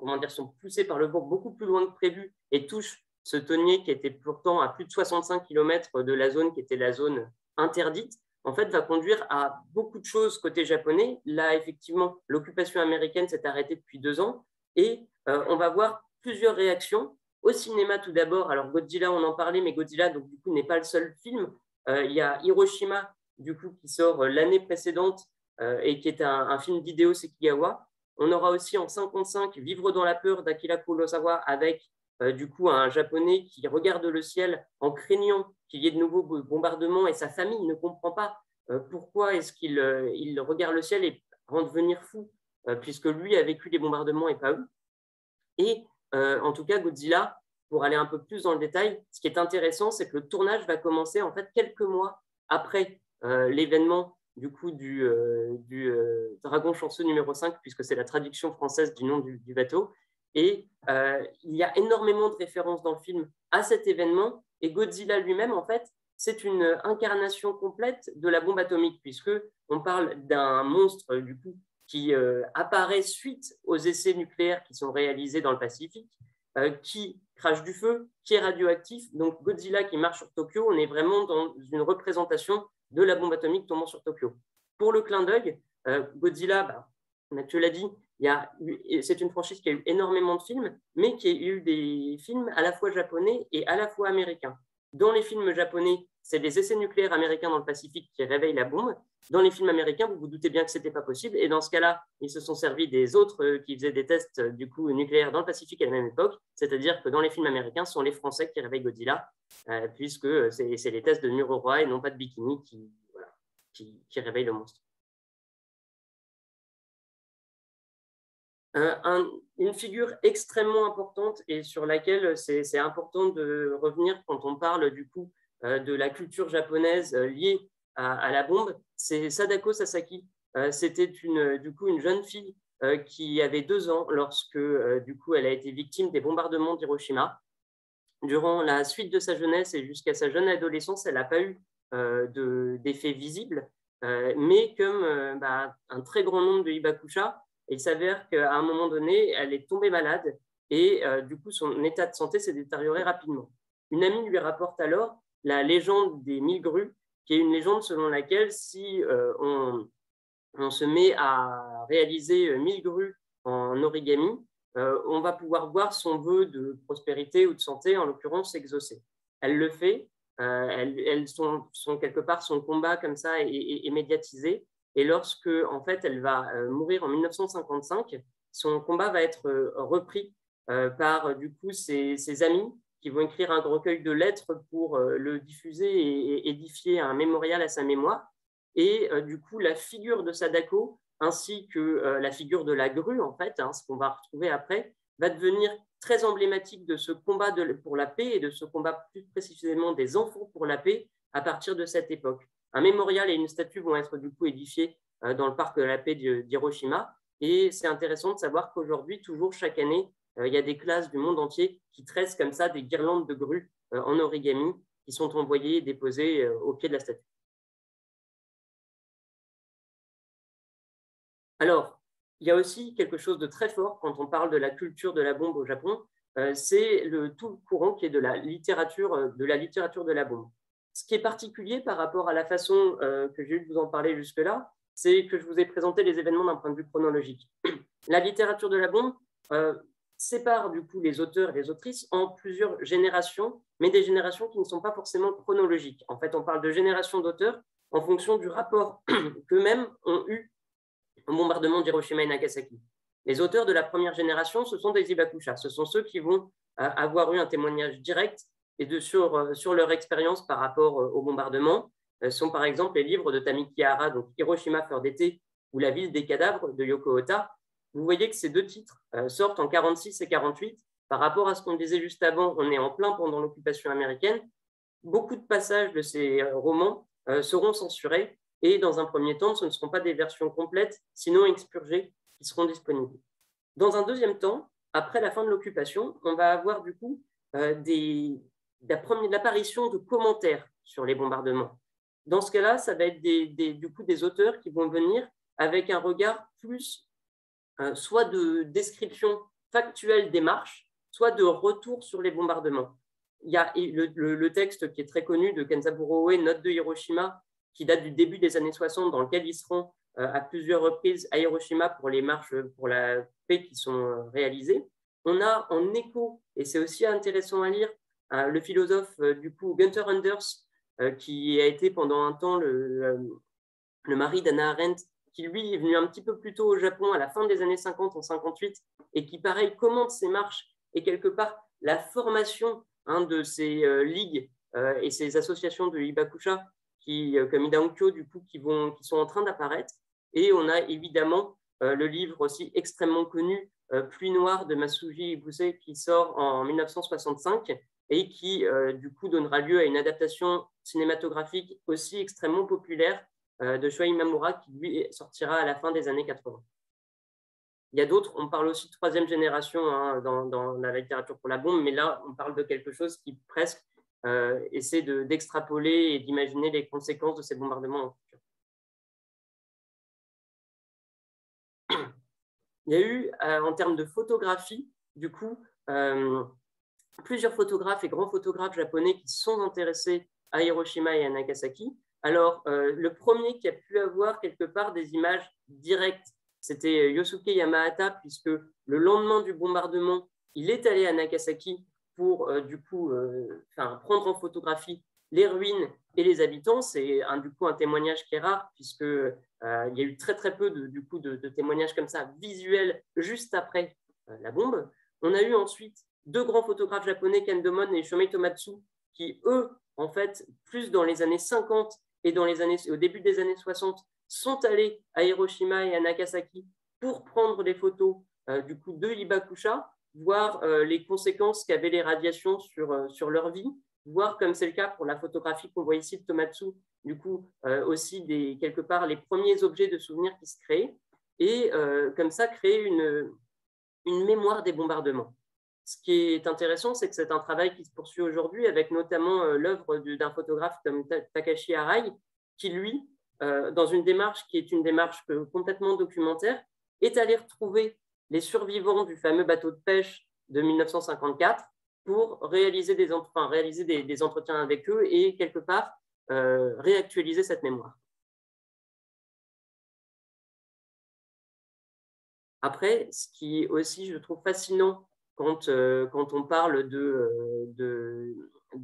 poussées par le vent beaucoup plus loin que prévu et touchent ce tonnier qui était pourtant à plus de 65 km de la zone qui était la zone interdite, en fait, va conduire à beaucoup de choses côté japonais. Là, effectivement, l'occupation américaine s'est arrêtée depuis 2 ans et on va voir plusieurs réactions. Au cinéma, tout d'abord, alors Godzilla, on en parlait, mais Godzilla, donc, du coup, n'est pas le seul film. Il y a Hiroshima, du coup, qui sort l'année précédente et qui est un film d'Hideo Sekigawa. On aura aussi en 1955 Vivre dans la peur d'Akira Kurosawa avec du coup un Japonais qui regarde le ciel en craignant qu'il y ait de nouveaux bombardements et sa famille ne comprend pas pourquoi est-ce qu'il regarde le ciel et va devenir fou puisque lui a vécu les bombardements et pas eux. Et en tout cas, Godzilla, pour aller un peu plus dans le détail, ce qui est intéressant, c'est que le tournage va commencer en fait quelques mois après l'événement du coup du Dragon chanceux numéro 5, puisque c'est la traduction française du nom du bateau. Et il y a énormément de références dans le film à cet événement. Et Godzilla lui-même, en fait, c'est une incarnation complète de la bombe atomique, puisqu'on parle d'un monstre du coup, qui apparaît suite aux essais nucléaires qui sont réalisés dans le Pacifique, qui crache du feu, qui est radioactif. Donc Godzilla qui marche sur Tokyo, on est vraiment dans une représentation de la bombe atomique tombant sur Tokyo. Pour le clin d'œil, Godzilla, Mathieu l'a dit, c'est une franchise qui a eu énormément de films, mais qui a eu des films à la fois japonais et à la fois américains. Dans les films japonais, c'est les essais nucléaires américains dans le Pacifique qui réveillent la bombe. Dans les films américains, vous vous doutez bien que ce n'était pas possible. Et dans ce cas-là, ils se sont servis des autres qui faisaient des tests du coup, nucléaires dans le Pacifique à la même époque. C'est-à-dire que dans les films américains, ce sont les Français qui réveillent Godzilla, puisque c'est les tests de Mururoa et non pas de Bikini qui réveillent le monstre. Une figure extrêmement importante et sur laquelle c'est important de revenir quand on parle du coup de la culture japonaise liée à la bombe, c'est Sadako Sasaki. C'était du coup une jeune fille qui avait 2 ans lorsque du coup elle a été victime des bombardements d'Hiroshima. Durant la suite de sa jeunesse et jusqu'à sa jeune adolescence, elle n'a pas eu d'effets visibles, mais comme un très grand nombre de hibakusha, il s'avère qu'à un moment donné, elle est tombée malade et du coup, son état de santé s'est détérioré rapidement. Une amie lui rapporte alors la légende des 1000 grues, qui est une légende selon laquelle si on se met à réaliser 1000 grues en origami, on va pouvoir voir son vœu de prospérité ou de santé, en l'occurrence, s'exaucer. Elle le fait, son quelque part, son combat comme ça est médiatisé. Et lorsque, en fait, elle va mourir en 1955, son combat va être repris par, du coup, ses amis qui vont écrire un recueil de lettres pour le diffuser et édifier un mémorial à sa mémoire. Et du coup, la figure de Sadako, ainsi que la figure de la grue, en fait, ce qu'on va retrouver après, va devenir très emblématique de ce combat pour la paix et de ce combat plus précisément des enfants pour la paix à partir de cette époque. Un mémorial et une statue vont être du coup édifiés dans le parc de la paix d'Hiroshima. Et c'est intéressant de savoir qu'aujourd'hui, toujours chaque année, il y a des classes du monde entier qui tressent comme ça des guirlandes de grues en origami qui sont envoyées et déposées au pied de la statue. Alors, il y a aussi quelque chose de très fort quand on parle de la culture de la bombe au Japon, c'est tout le courant qui est de la littérature de la bombe. Ce qui est particulier par rapport à la façon que j'ai eu de vous en parler jusque-là, c'est que je vous ai présenté les événements d'un point de vue chronologique. La littérature de la bombe sépare du coup les auteurs et les autrices en plusieurs générations, mais des générations qui ne sont pas forcément chronologiques. En fait, on parle de générations d'auteurs en fonction du rapport qu'eux-mêmes ont eu au bombardement d'Hiroshima et Nagasaki. Les auteurs de la première génération, ce sont des hibakusha. Ce sont ceux qui vont avoir eu un témoignage direct et sur leur expérience par rapport au bombardement. Ce sont par exemple les livres de Tamiki Hara, donc Hiroshima, fleur d'été, ou La ville des cadavres de Yoko Ota. Vous voyez que ces 2 titres sortent en 46 et 48. Par rapport à ce qu'on disait juste avant, on est en plein pendant l'occupation américaine. Beaucoup de passages de ces romans seront censurés et dans un premier temps, ce ne seront pas des versions complètes, sinon expurgées, qui seront disponibles. Dans un deuxième temps, après la fin de l'occupation, on va avoir du coup l'apparition de commentaires sur les bombardements. Dans ce cas-là, ça va être du coup des auteurs qui vont venir avec un regard plus soit de description factuelle des marches, soit de retour sur les bombardements. Il y a le texte qui est très connu de Kenzaburo Oe, Note de Hiroshima, qui date du début des années 60, dans lequel ils seront à plusieurs reprises à Hiroshima pour les marches pour la paix qui sont réalisées. On a en écho, et c'est aussi intéressant à lire, le philosophe du coup Gunther Anders, qui a été pendant un temps le mari d'Hannah Arendt, qui lui est venu un petit peu plus tôt au Japon à la fin des années 50, en 58, et qui pareil commente ces marches et quelque part la formation de ces ligues et ces associations de hibakusha comme Idankyo, du coup, qui sont en train d'apparaître. Et on a évidemment le livre aussi extrêmement connu, Pluie noire de Masuji Ibuse, qui sort en 1965 et qui, du coup, donnera lieu à une adaptation cinématographique aussi extrêmement populaire de Shuei Imamura, qui, lui, sortira à la fin des années 80. Il y a d'autres, on parle aussi de 3e génération dans la littérature pour la bombe, mais là, on parle de quelque chose qui presque essaie d'extrapoler et d'imaginer les conséquences de ces bombardements en futur. Il y a eu, en termes de photographie, du coup, plusieurs photographes et grands photographes japonais qui se sont intéressés à Hiroshima et à Nagasaki. Alors, le premier qui a pu avoir quelque part des images directes, c'était Yosuke Yamahata, puisque le lendemain du bombardement, il est allé à Nagasaki pour du coup prendre en photographie les ruines et les habitants. C'est du coup un témoignage qui est rare, puisque il y a eu très très peu de témoignages comme ça visuels juste après la bombe. On a eu ensuite 2 grands photographes japonais, Ken Domon et Shomei Tomatsu, qui eux, en fait, plus dans les années 50 et au début des années 60, sont allés à Hiroshima et à Nagasaki pour prendre des photos du coup, de Hibakusha, voir les conséquences qu'avaient les radiations sur leur vie, voir, comme c'est le cas pour la photographie qu'on voit ici de Tomatsu, du coup, aussi quelque part les premiers objets de souvenirs qui se créent, et comme ça créer une mémoire des bombardements. Ce qui est intéressant, c'est que c'est un travail qui se poursuit aujourd'hui avec notamment l'œuvre d'un photographe comme Takashi Arai, qui lui, dans une démarche qui est une démarche complètement documentaire, est allé retrouver les survivants du fameux bateau de pêche de 1954 pour réaliser des entretiens avec eux et quelque part réactualiser cette mémoire. Après, ce qui est aussi, je trouve, fascinant quand on parle de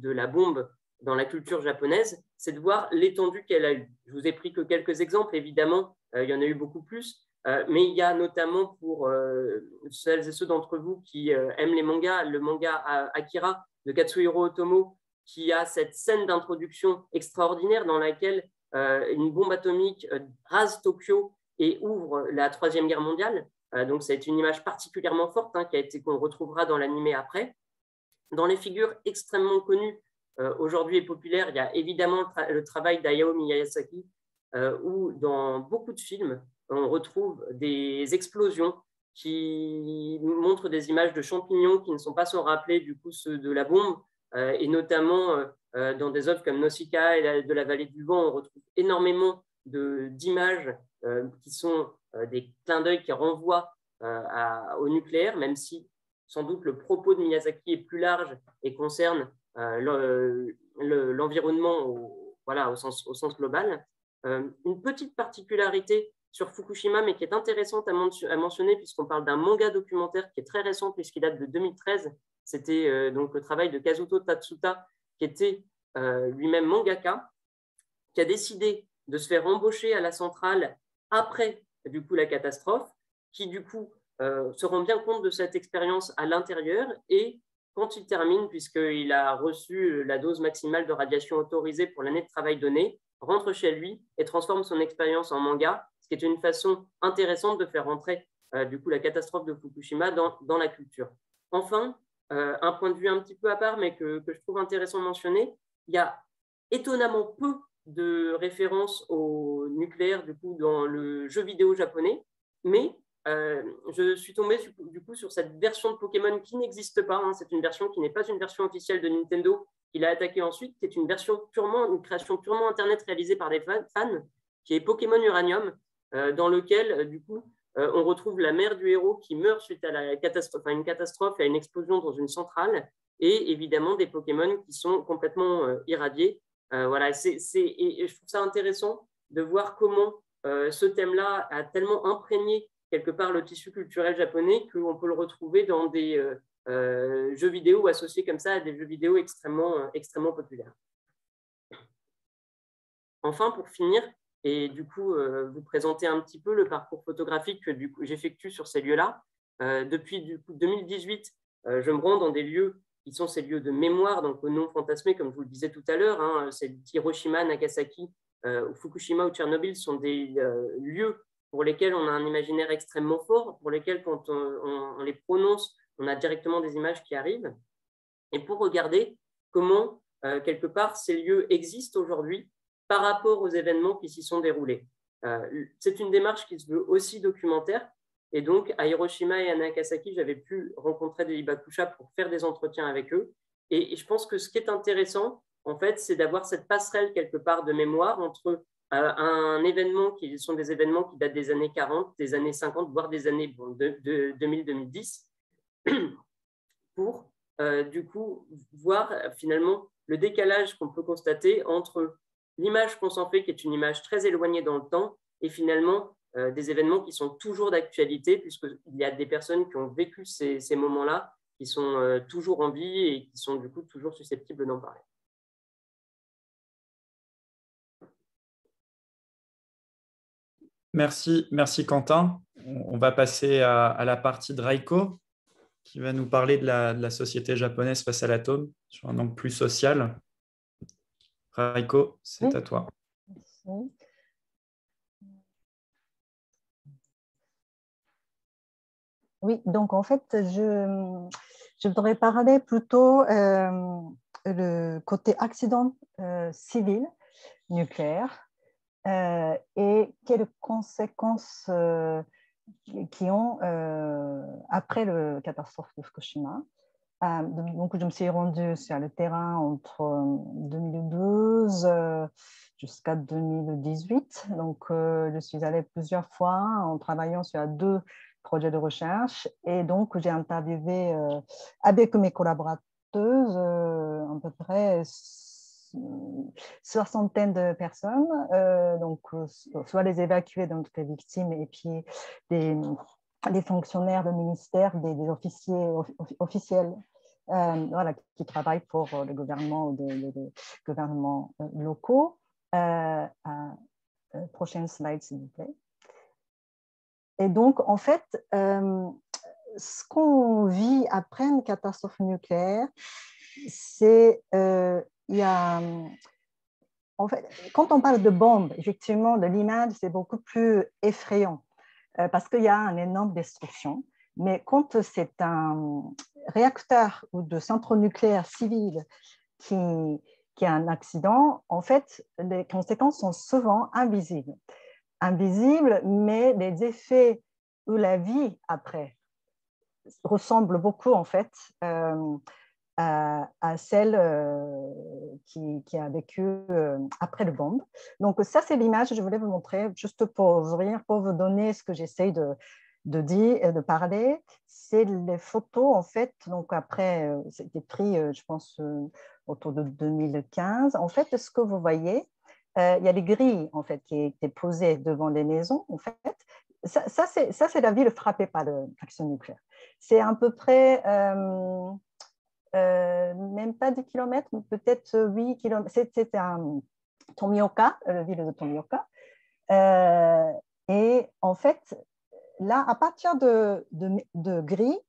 la bombe dans la culture japonaise, c'est de voir l'étendue qu'elle a eue. Je vous ai pris que quelques exemples, évidemment, il y en a eu beaucoup plus, mais il y a notamment pour celles et ceux d'entre vous qui aiment les mangas, le manga Akira de Katsuhiro Otomo, qui a cette scène d'introduction extraordinaire dans laquelle une bombe atomique rase Tokyo et ouvre la Troisième Guerre mondiale. Donc, c'est une image particulièrement forte qu'on retrouvera dans l'animé après. Dans les figures extrêmement connues aujourd'hui et populaires, il y a évidemment le travail d'Hayao Miyazaki, où dans beaucoup de films, on retrouve des explosions qui montrent des images de champignons qui ne sont pas sans rappeler du coup ceux de la bombe, et notamment dans des œuvres comme Nausicaa et de la vallée du vent, on retrouve énormément d'images qui sont des clins d'œil qui renvoient au nucléaire, même si sans doute le propos de Miyazaki est plus large et concerne l'environnement au sens global. Une petite particularité sur Fukushima, mais qui est intéressante à mentionner, puisqu'on parle d'un manga documentaire qui est très récent, puisqu'il date de 2013. C'était donc le travail de Kazuto Tatsuta, qui était lui-même mangaka, qui a décidé de se faire embaucher à la centrale après du coup la catastrophe, qui du coup se rend bien compte de cette expérience à l'intérieur, et quand il termine, puisqu'il a reçu la dose maximale de radiation autorisée pour l'année de travail donnée, rentre chez lui et transforme son expérience en manga, ce qui est une façon intéressante de faire rentrer du coup la catastrophe de Fukushima dans la culture. Enfin, un point de vue un petit peu à part, mais que je trouve intéressant de mentionner, il y a étonnamment peu de références au nucléaire du coup dans le jeu vidéo japonais, mais je suis tombé du coup sur cette version de Pokémon qui n'existe pas, hein. C'est une version qui n'est pas une version officielle de Nintendo, qu'il a attaquée ensuite, qui est une création purement internet réalisée par des fans, qui est Pokémon Uranium, dans lequel du coup on retrouve la mère du héros qui meurt suite à une catastrophe, à une explosion dans une centrale, et évidemment des Pokémon qui sont complètement irradiés. Voilà, et je trouve ça intéressant de voir comment ce thème-là a tellement imprégné quelque part le tissu culturel japonais qu'on peut le retrouver dans des jeux vidéo associés comme ça à des jeux vidéo extrêmement populaires. Enfin, pour finir, et du coup vous présenter un petit peu le parcours photographique que j'effectue sur ces lieux-là. Depuis du coup, 2018, je me rends dans des lieux qui sont ces lieux de mémoire, donc au nom fantasmé, comme je vous le disais tout à l'heure, hein, c'est Hiroshima, Nagasaki, Fukushima ou Tchernobyl sont des lieux pour lesquels on a un imaginaire extrêmement fort, pour lesquels quand on les prononce, on a directement des images qui arrivent, et pour regarder comment, quelque part, ces lieux existent aujourd'hui par rapport aux événements qui s'y sont déroulés. C'est une démarche qui se veut aussi documentaire, et donc à Hiroshima et à Nagasaki, j'avais pu rencontrer des Hibakusha pour faire des entretiens avec eux, et je pense que ce qui est intéressant, en fait, c'est d'avoir cette passerelle quelque part de mémoire entre un événement qui sont des événements qui datent des années 40, des années 50, voire des années 2000-2010, pour du coup voir finalement le décalage qu'on peut constater entre l'image qu'on s'en fait, qui est une image très éloignée dans le temps, et finalement des événements qui sont toujours d'actualité, puisqu'il y a des personnes qui ont vécu ces moments-là, qui sont toujours en vie et qui sont du coup toujours susceptibles d'en parler. Merci Quentin. On va passer à la partie de Raiko, qui va nous parler de la société japonaise face à l'atome sur un angle plus social. Raiko, c'est à toi. Merci. Oui, donc en fait, je voudrais parler plutôt le côté accident civil nucléaire et quelles conséquences qui ont après la catastrophe de Fukushima. Donc, je me suis rendue sur le terrain entre 2012 jusqu'à 2018. Donc, je suis allée plusieurs fois en travaillant sur 2 projets de recherche. Et donc, j'ai interviewé avec mes collaborateuses à peu près soixantaine de personnes, donc soit les évacués, donc les victimes, et puis des fonctionnaires de ministère, des officiers officiels voilà, qui travaillent pour le gouvernement ou des gouvernements locaux. Prochaine slide, s'il vous plaît. Et donc, en fait, ce qu'on vit après une catastrophe nucléaire, c'est il y a en fait, quand on parle de bombe, effectivement, de l'image, c'est beaucoup plus effrayant parce qu'il y a une énorme destruction. Mais quand c'est un réacteur ou de centre nucléaire civil qui a un accident, en fait, les conséquences sont souvent invisibles. Invisibles, mais les effets ou la vie après ressemblent beaucoup, en fait, à celle qui a vécu après le bombe. Donc ça, c'est l'image que je voulais vous montrer, juste pour vous donner ce que j'essaye de dire et de parler. C'est les photos, en fait, donc après, c'était pris, je pense, autour de 2015. En fait, ce que vous voyez, il y a les grilles, en fait, qui étaient posées devant les maisons, en fait. Ça c'est la ville frappée par l'action nucléaire. C'est à peu près... même pas 10 km, peut-être 8 km. C'était à Tomioka, la ville de Tomioka. Et en fait, là, à partir de gris,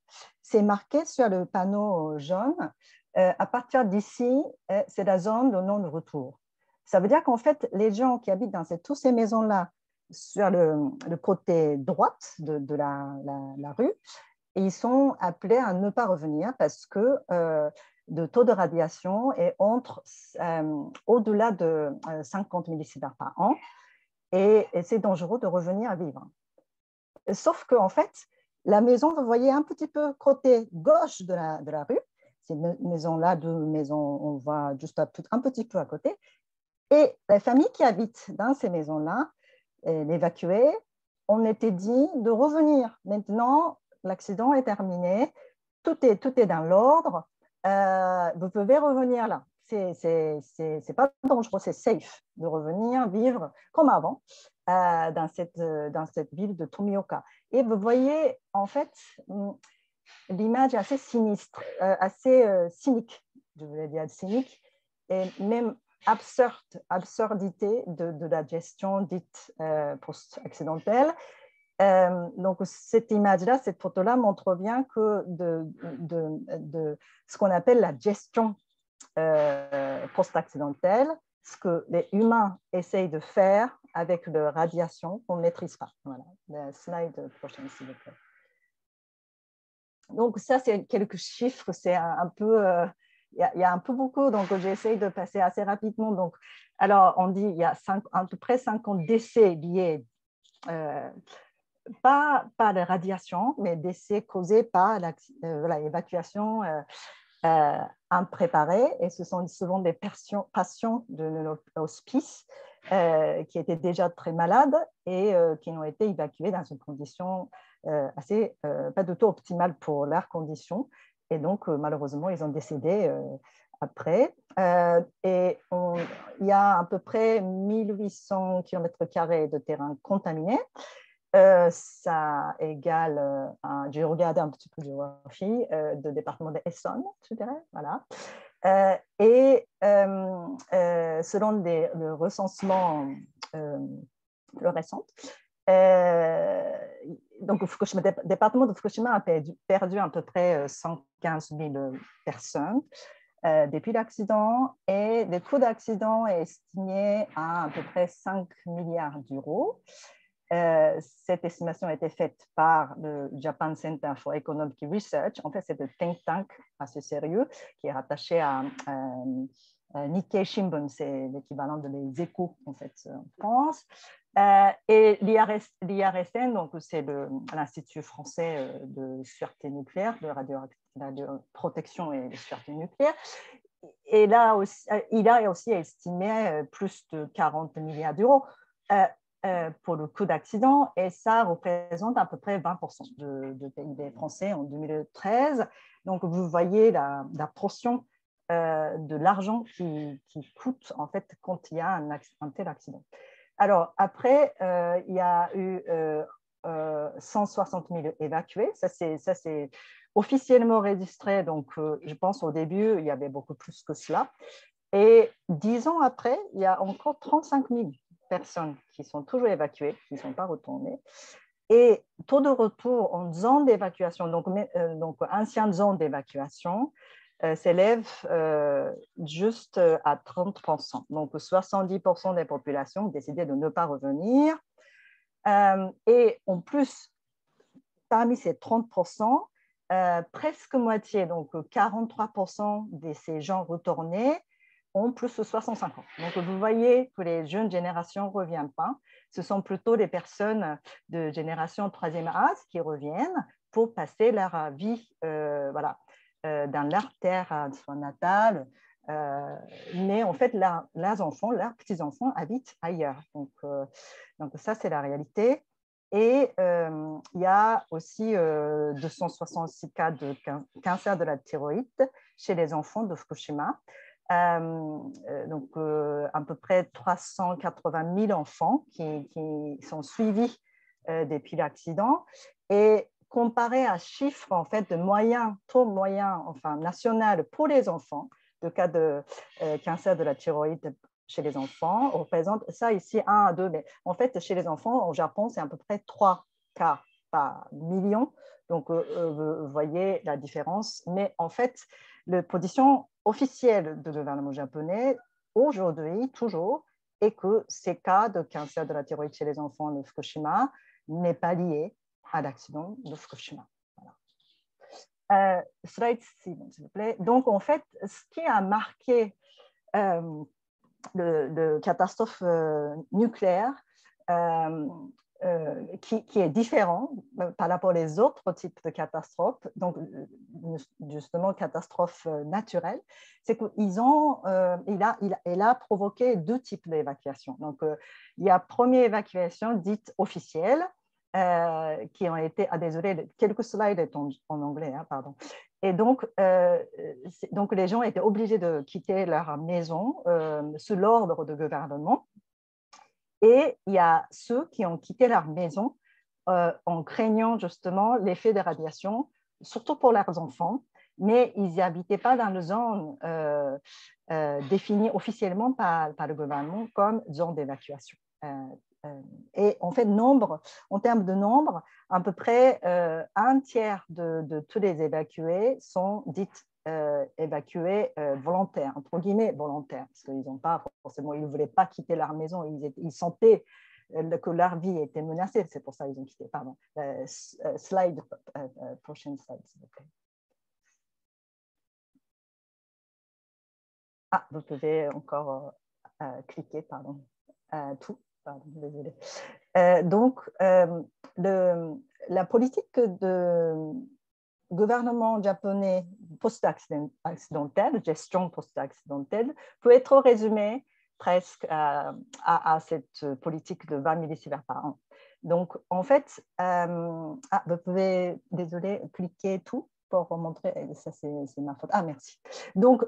c'est marqué sur le panneau jaune. À partir d'ici, c'est la zone de non-retour. Ça veut dire qu'en fait, les gens qui habitent dans toutes ces maisons-là, sur le côté droite de la rue, et ils sont appelés à ne pas revenir parce que le taux de radiation est au-delà de 50 millisieverts par an et c'est dangereux de revenir vivre. Sauf qu'en fait, la maison, vous voyez un petit peu côté gauche de la rue, ces maisons-là, 2 maisons, on voit juste un petit peu à côté, et les familles qui habitent dans ces maisons-là, l'évacuer, on était dit de revenir. Maintenant, l'accident est terminé, tout est dans l'ordre, vous pouvez revenir là. C'est pas dangereux, c'est safe de revenir vivre comme avant dans cette ville de Tomioka. Et vous voyez, en fait, l'image est assez sinistre, assez cynique, je voulais dire cynique, et même absurdité de la gestion dite post-accidentelle. Donc, cette image-là, cette photo-là montre bien que de ce qu'on appelle la gestion post-accidentelle, ce que les humains essayent de faire avec la radiation qu'on ne maîtrise pas. Voilà, la slide prochaine, s'il vous plaît. Donc, ça, c'est quelques chiffres, c'est un peu... il y a un peu beaucoup, donc j'essaye de passer assez rapidement. Donc, alors, on dit qu'il y a à peu près 50 décès liés pas par la radiation, mais décès causés par l'évacuation impréparée. Et ce sont souvent des patients de l'hospice qui étaient déjà très malades et qui ont été évacués dans une condition assez pas du tout optimale pour leurs conditions. Et donc, malheureusement, ils ont décédé après. Et il y a à peu près 1800 km² de terrain contaminé. Ça égale, j'ai regardé un petit peu de géographie, de département de Essonne, je dirais, voilà. Et selon le recensement le récent, donc le département de Fukushima a perdu à peu près 115 000 personnes depuis l'accident et le coût d'accident est estimé à peu près 5 milliards d'euros. Cette estimation a été faite par le Japan Center for Economic Research. En fait, c'est un think tank assez sérieux qui est rattaché à Nikkei Shimbun, c'est l'équivalent de Les Échos en fait en France. Et l'IRSN, donc c'est l'Institut français de sûreté nucléaire, de radioprotection et de sûreté nucléaire. Et là aussi, il a aussi estimé plus de 40 milliards d'euros pour le coût d'accident, et ça représente à peu près 20% de PIB français en 2013. Donc, vous voyez la portion de l'argent qui coûte en fait quand il y a un tel accident. Alors, après, il y a eu 160 000 évacués. Ça, c'est officiellement enregistré. Donc, je pense au début, il y avait beaucoup plus que cela. Et 10 ans après, il y a encore 35 000 personnes qui sont toujours évacuées, qui ne sont pas retournées. Et taux de retour en zone d'évacuation, donc ancienne zone d'évacuation, s'élève juste à 30%. Donc, 70% des populations ont décidé de ne pas revenir. Et en plus, parmi ces 30%, presque moitié, donc 43% de ces gens retournés ont plus de 65 ans. Donc, vous voyez que les jeunes générations ne reviennent pas. Ce sont plutôt des personnes de génération troisième âge qui reviennent pour passer leur vie dans leur terre soit natale. Mais en fait, leurs enfants, leurs petits-enfants habitent ailleurs. Donc ça, c'est la réalité. Et il y a aussi 266 cas de cancer de la thyroïde chez les enfants de Fukushima. Donc, à peu près 380 000 enfants qui sont suivis depuis l'accident. Et comparé à chiffre en fait, de taux moyen enfin, national pour les enfants, le cas de cancer de la thyroïde chez les enfants représente ça ici 1 à 2. Mais en fait, chez les enfants, au Japon, c'est à peu près 3 cas par million. Donc, vous voyez la différence. Mais en fait, la position officielle du gouvernement japonais, aujourd'hui, toujours, est que ces cas de cancer de la thyroïde chez les enfants de Fukushima n'est pas lié à l'accident de Fukushima. Voilà. Slide 6, s'il vous plaît. Donc, en fait, ce qui a marqué le catastrophe nucléaire qui est différent par rapport aux autres types de catastrophes, donc justement catastrophes naturelles, c'est qu'il a provoqué 2 types d'évacuation. Donc, il y a première évacuation dite officielle, qui ont été, désolé, quelques slides en anglais, pardon. Et donc les gens étaient obligés de quitter leur maison sous l'ordre du gouvernement. Et il y a ceux qui ont quitté leur maison en craignant justement l'effet de radiation, surtout pour leurs enfants, mais ils n'habitaient pas dans une zone définie officiellement par le gouvernement comme zone d'évacuation. Et en fait, en termes de nombre, à peu près 1/3 de tous les évacués sont dites évacués volontaires, entre guillemets volontaires, parce qu'ils n'ont pas forcément, ils ne voulaient pas quitter leur maison, ils sentaient que leur vie était menacée, c'est pour ça qu'ils ont quitté. Pardon. Slide, prochaine slide, s'il vous plaît. Ah, vous pouvez encore cliquer, pardon, tout. Pardon, désolé. Donc, la politique de gouvernement japonais post-accidentelle, gestion post-accidentelle, peut être résumée presque à cette politique de 20 millisieverts par an. Donc, en fait, vous pouvez, désolé, cliquer tout pour montrer, ça c'est ma faute. Ah, merci. Donc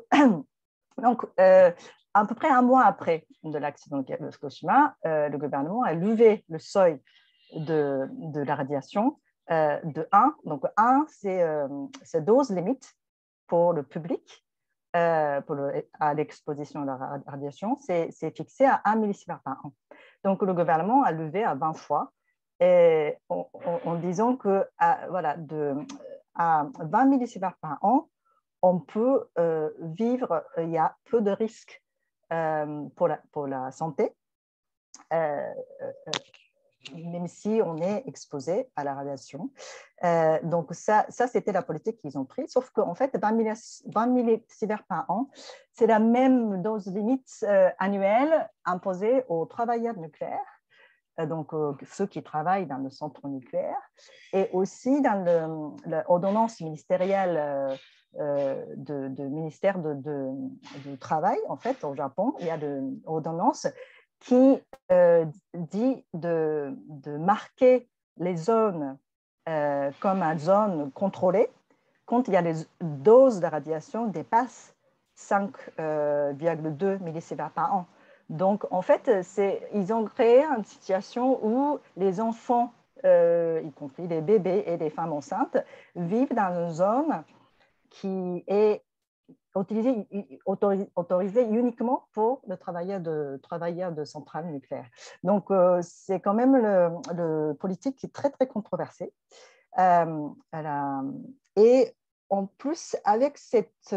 à peu près 1 mois après de l'accident de Fukushima, le gouvernement a levé le seuil de la radiation de 1. Donc 1, c'est dose limite pour le public à l'exposition à la radiation, c'est fixé à 1 millisievert par an. Donc le gouvernement a levé à 20 fois et en disant que à 20 millisieverts par an, on peut vivre, il y a peu de risques pour la santé. même si on est exposé à la radiation. Donc, ça c'était la politique qu'ils ont prise, sauf qu'en fait, 20 millisieverts par an, c'est la même dose limite annuelle imposée aux travailleurs nucléaires, donc ceux qui travaillent dans le centre nucléaire, et aussi dans l'ordonnance ministérielle du ministère du Travail, en fait, au Japon. Il y a une ordonnance qui dit de marquer les zones comme une zone contrôlée quand il y a les doses de radiation dépassent 5,2 millisieverts par an. Donc, en fait, ils ont créé une situation où les enfants, y compris les bébés et les femmes enceintes, vivent dans une zone qui est autorisée uniquement pour le travailleurs de centrales nucléaires. Donc, c'est quand même le politique qui est très, très controversé. Et en plus, avec cette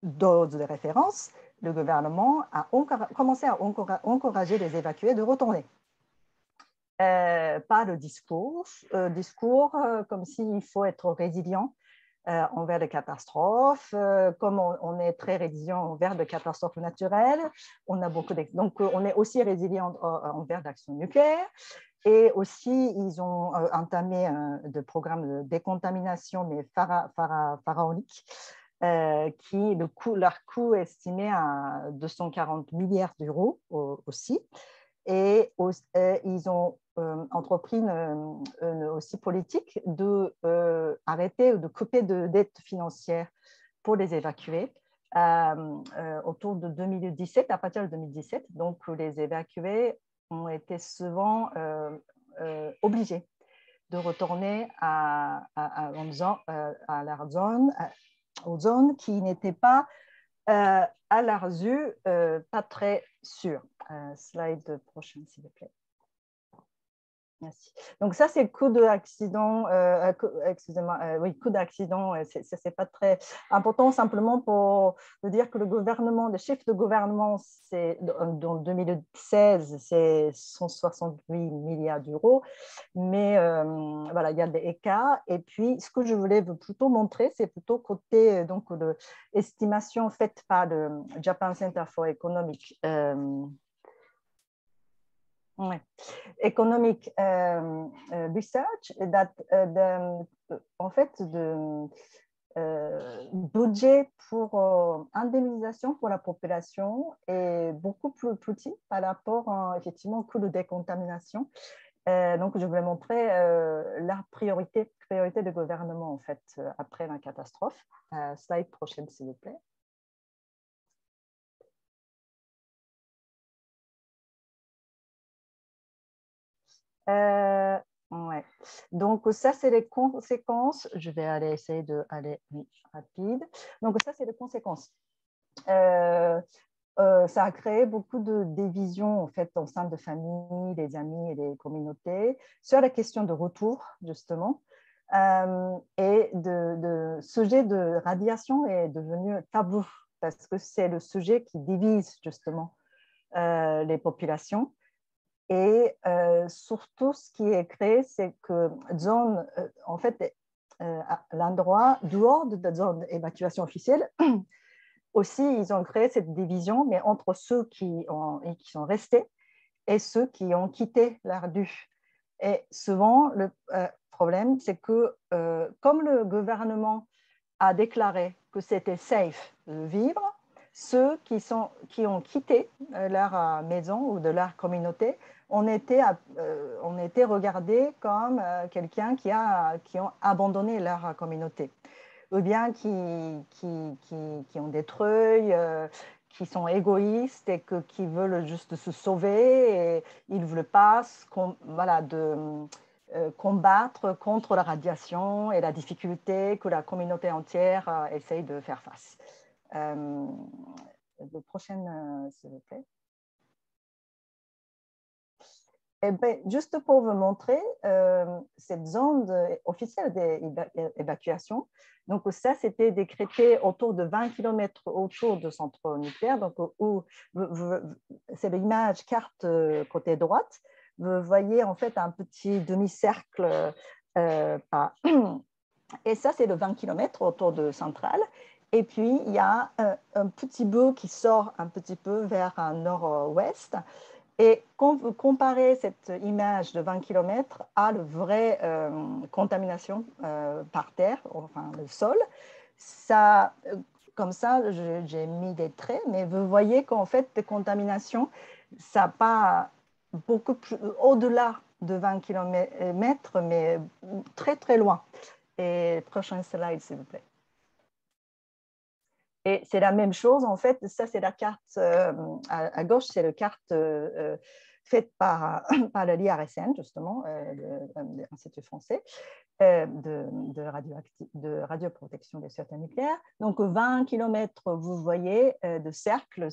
dose de référence, le gouvernement a commencé à encourager les évacués de retourner. Pas le discours comme s'il faut être résilient envers les catastrophes. Comme on est très résilient envers les catastrophes naturelles, on a beaucoup donc on est aussi résilient envers l'action nucléaire. Et aussi, ils ont entamé des programmes de décontamination, mais pharaoniques, leur coût est estimé à 240 milliards d'euros aussi. Et ils ont entrepris une aussi politique d'arrêter ou de couper de dettes financières pour les évacuer autour de 2017, à partir de 2017. Donc, les évacués ont été souvent obligés de retourner aux zones qui n'étaient pas, à leurs yeux, pas très sûres. Slide prochaine, s'il vous plaît. Merci. Donc ça, c'est le coût d'accident. Coût d'accident. C'est pas très important, simplement pour dire que le gouvernement, le chiffre de gouvernement, dans 2016, c'est 168 milliards d'euros. Mais voilà, il y a des écarts. Et puis, ce que je voulais plutôt montrer, c'est plutôt côté donc l'estimation faite par le Japan Center for Economic. Economic Research, en fait, le budget pour indemnisation pour la population est beaucoup plus petit par rapport effectivement au coût de décontamination. Donc, je voulais montrer la priorité du gouvernement en fait après la catastrophe. Slide prochaine, s'il vous plaît. Ouais. Donc, ça, c'est les conséquences. Je vais essayer d'aller rapide. Donc, ça, c'est les conséquences. Ça a créé beaucoup de divisions en fait, au sein de familles, des amis et des communautés sur la question de retour, justement. Et le sujet de radiation est devenu tabou parce que c'est le sujet qui divise, justement, les populations. Et surtout, ce qui est créé, c'est que zone, en fait, à l'endroit dehors de la zone d'évacuation officielle, aussi, ils ont créé cette division, mais entre ceux qui sont restés et ceux qui ont quitté la rue. Et souvent, le problème, c'est que comme le gouvernement a déclaré que c'était safe de vivre, ceux qui ont quitté leur maison ou de leur communauté on était regardés comme quelqu'un qui ont abandonné leur communauté, ou bien qui ont détruit, qui sont égoïstes et qui veulent juste se sauver et ils ne veulent pas combattre contre la radiation et la difficulté que la communauté entière essaye de faire face. Le prochain, s'il vous plaît. Eh bien, juste pour vous montrer cette zone officielle d'évacuation, donc ça, c'était décrété autour de 20 km autour du centre nucléaire. Donc, c'est l'image carte côté droite. vous voyez en fait un petit demi-cercle. Et ça, c'est de 20 km autour de Centrale. Et puis, il y a un petit bout qui sort un petit peu vers un nord-ouest. Et quand vous comparez cette image de 20 km à la vraie contamination par terre, enfin le sol, ça, comme ça, j'ai mis des traits, mais vous voyez qu'en fait, des contaminations, ça n'a pas beaucoup plus, au-delà de 20 km, mais très, très loin. Et prochain slide, s'il vous plaît. Et c'est la même chose, en fait, ça c'est la carte à gauche, c'est la carte faite par l'IRSN, justement, l'Institut français de radioprotection des sûretés nucléaires. Donc 20 km, vous voyez, de cercle,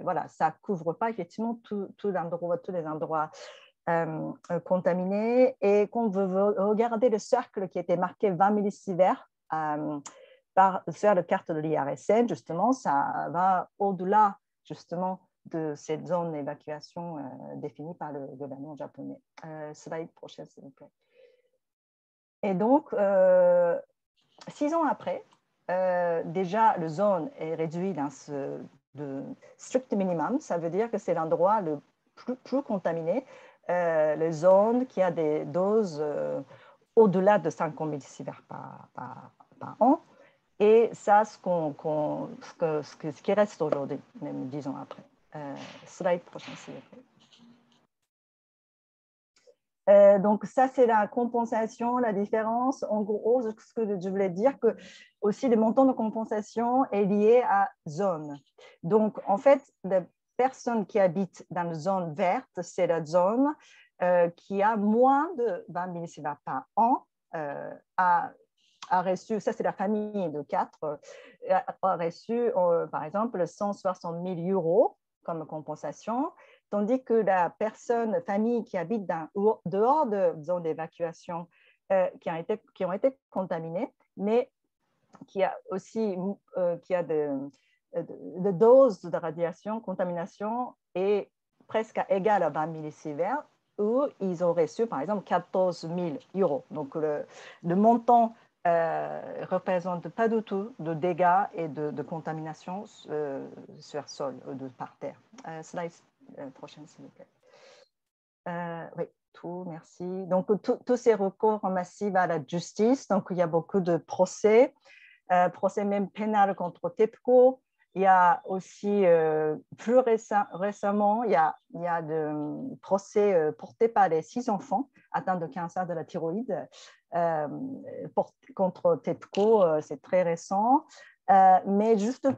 voilà, ça ne couvre pas effectivement tous les endroits contaminés. Et quand vous regardez le cercle qui était marqué 20 millisieverts, faire la carte de l'IRSN, justement, ça va au-delà, justement, de cette zone d'évacuation définie par le gouvernement japonais. Slide prochaine, s'il vous plaît. Et donc, 6 ans après, déjà, la zone est réduite dans ce strict minimum. Ça veut dire que c'est l'endroit le plus contaminé. Les zones qui a des doses au-delà de 50 millisieverts par an. Et ça, ce qui reste aujourd'hui, même 10 ans après. Slide prochain, s'il vous plaît. Donc, ça, c'est la compensation, la différence. En gros, ce que je voulais dire, que aussi le montant de compensation est lié à zone. Donc, en fait, les personnes qui habitent dans la zone verte, c'est la zone qui a moins de 20 millisieverts par an, a reçu, ça c'est la famille de 4, a reçu par exemple 160 000 € comme compensation, tandis que la famille qui habite dehors de zone d'évacuation qui ont été contaminées, mais qui a aussi qui a de doses de radiation, contamination est presque égale à 20 millisieverts, où ils ont reçu par exemple 14 000 €. Donc le montant représente pas du tout de dégâts et de contamination sur sol, par terre. Slide prochaine, s'il vous plaît. Oui, tout, merci. Donc, tous ces recours massifs à la justice, donc il y a beaucoup de procès même pénal contre TEPCO. Il y a aussi, plus récemment, il y a de procès portés par les 6 enfants atteints de cancer de la thyroïde contre TEPCO, c'est très récent. Mais juste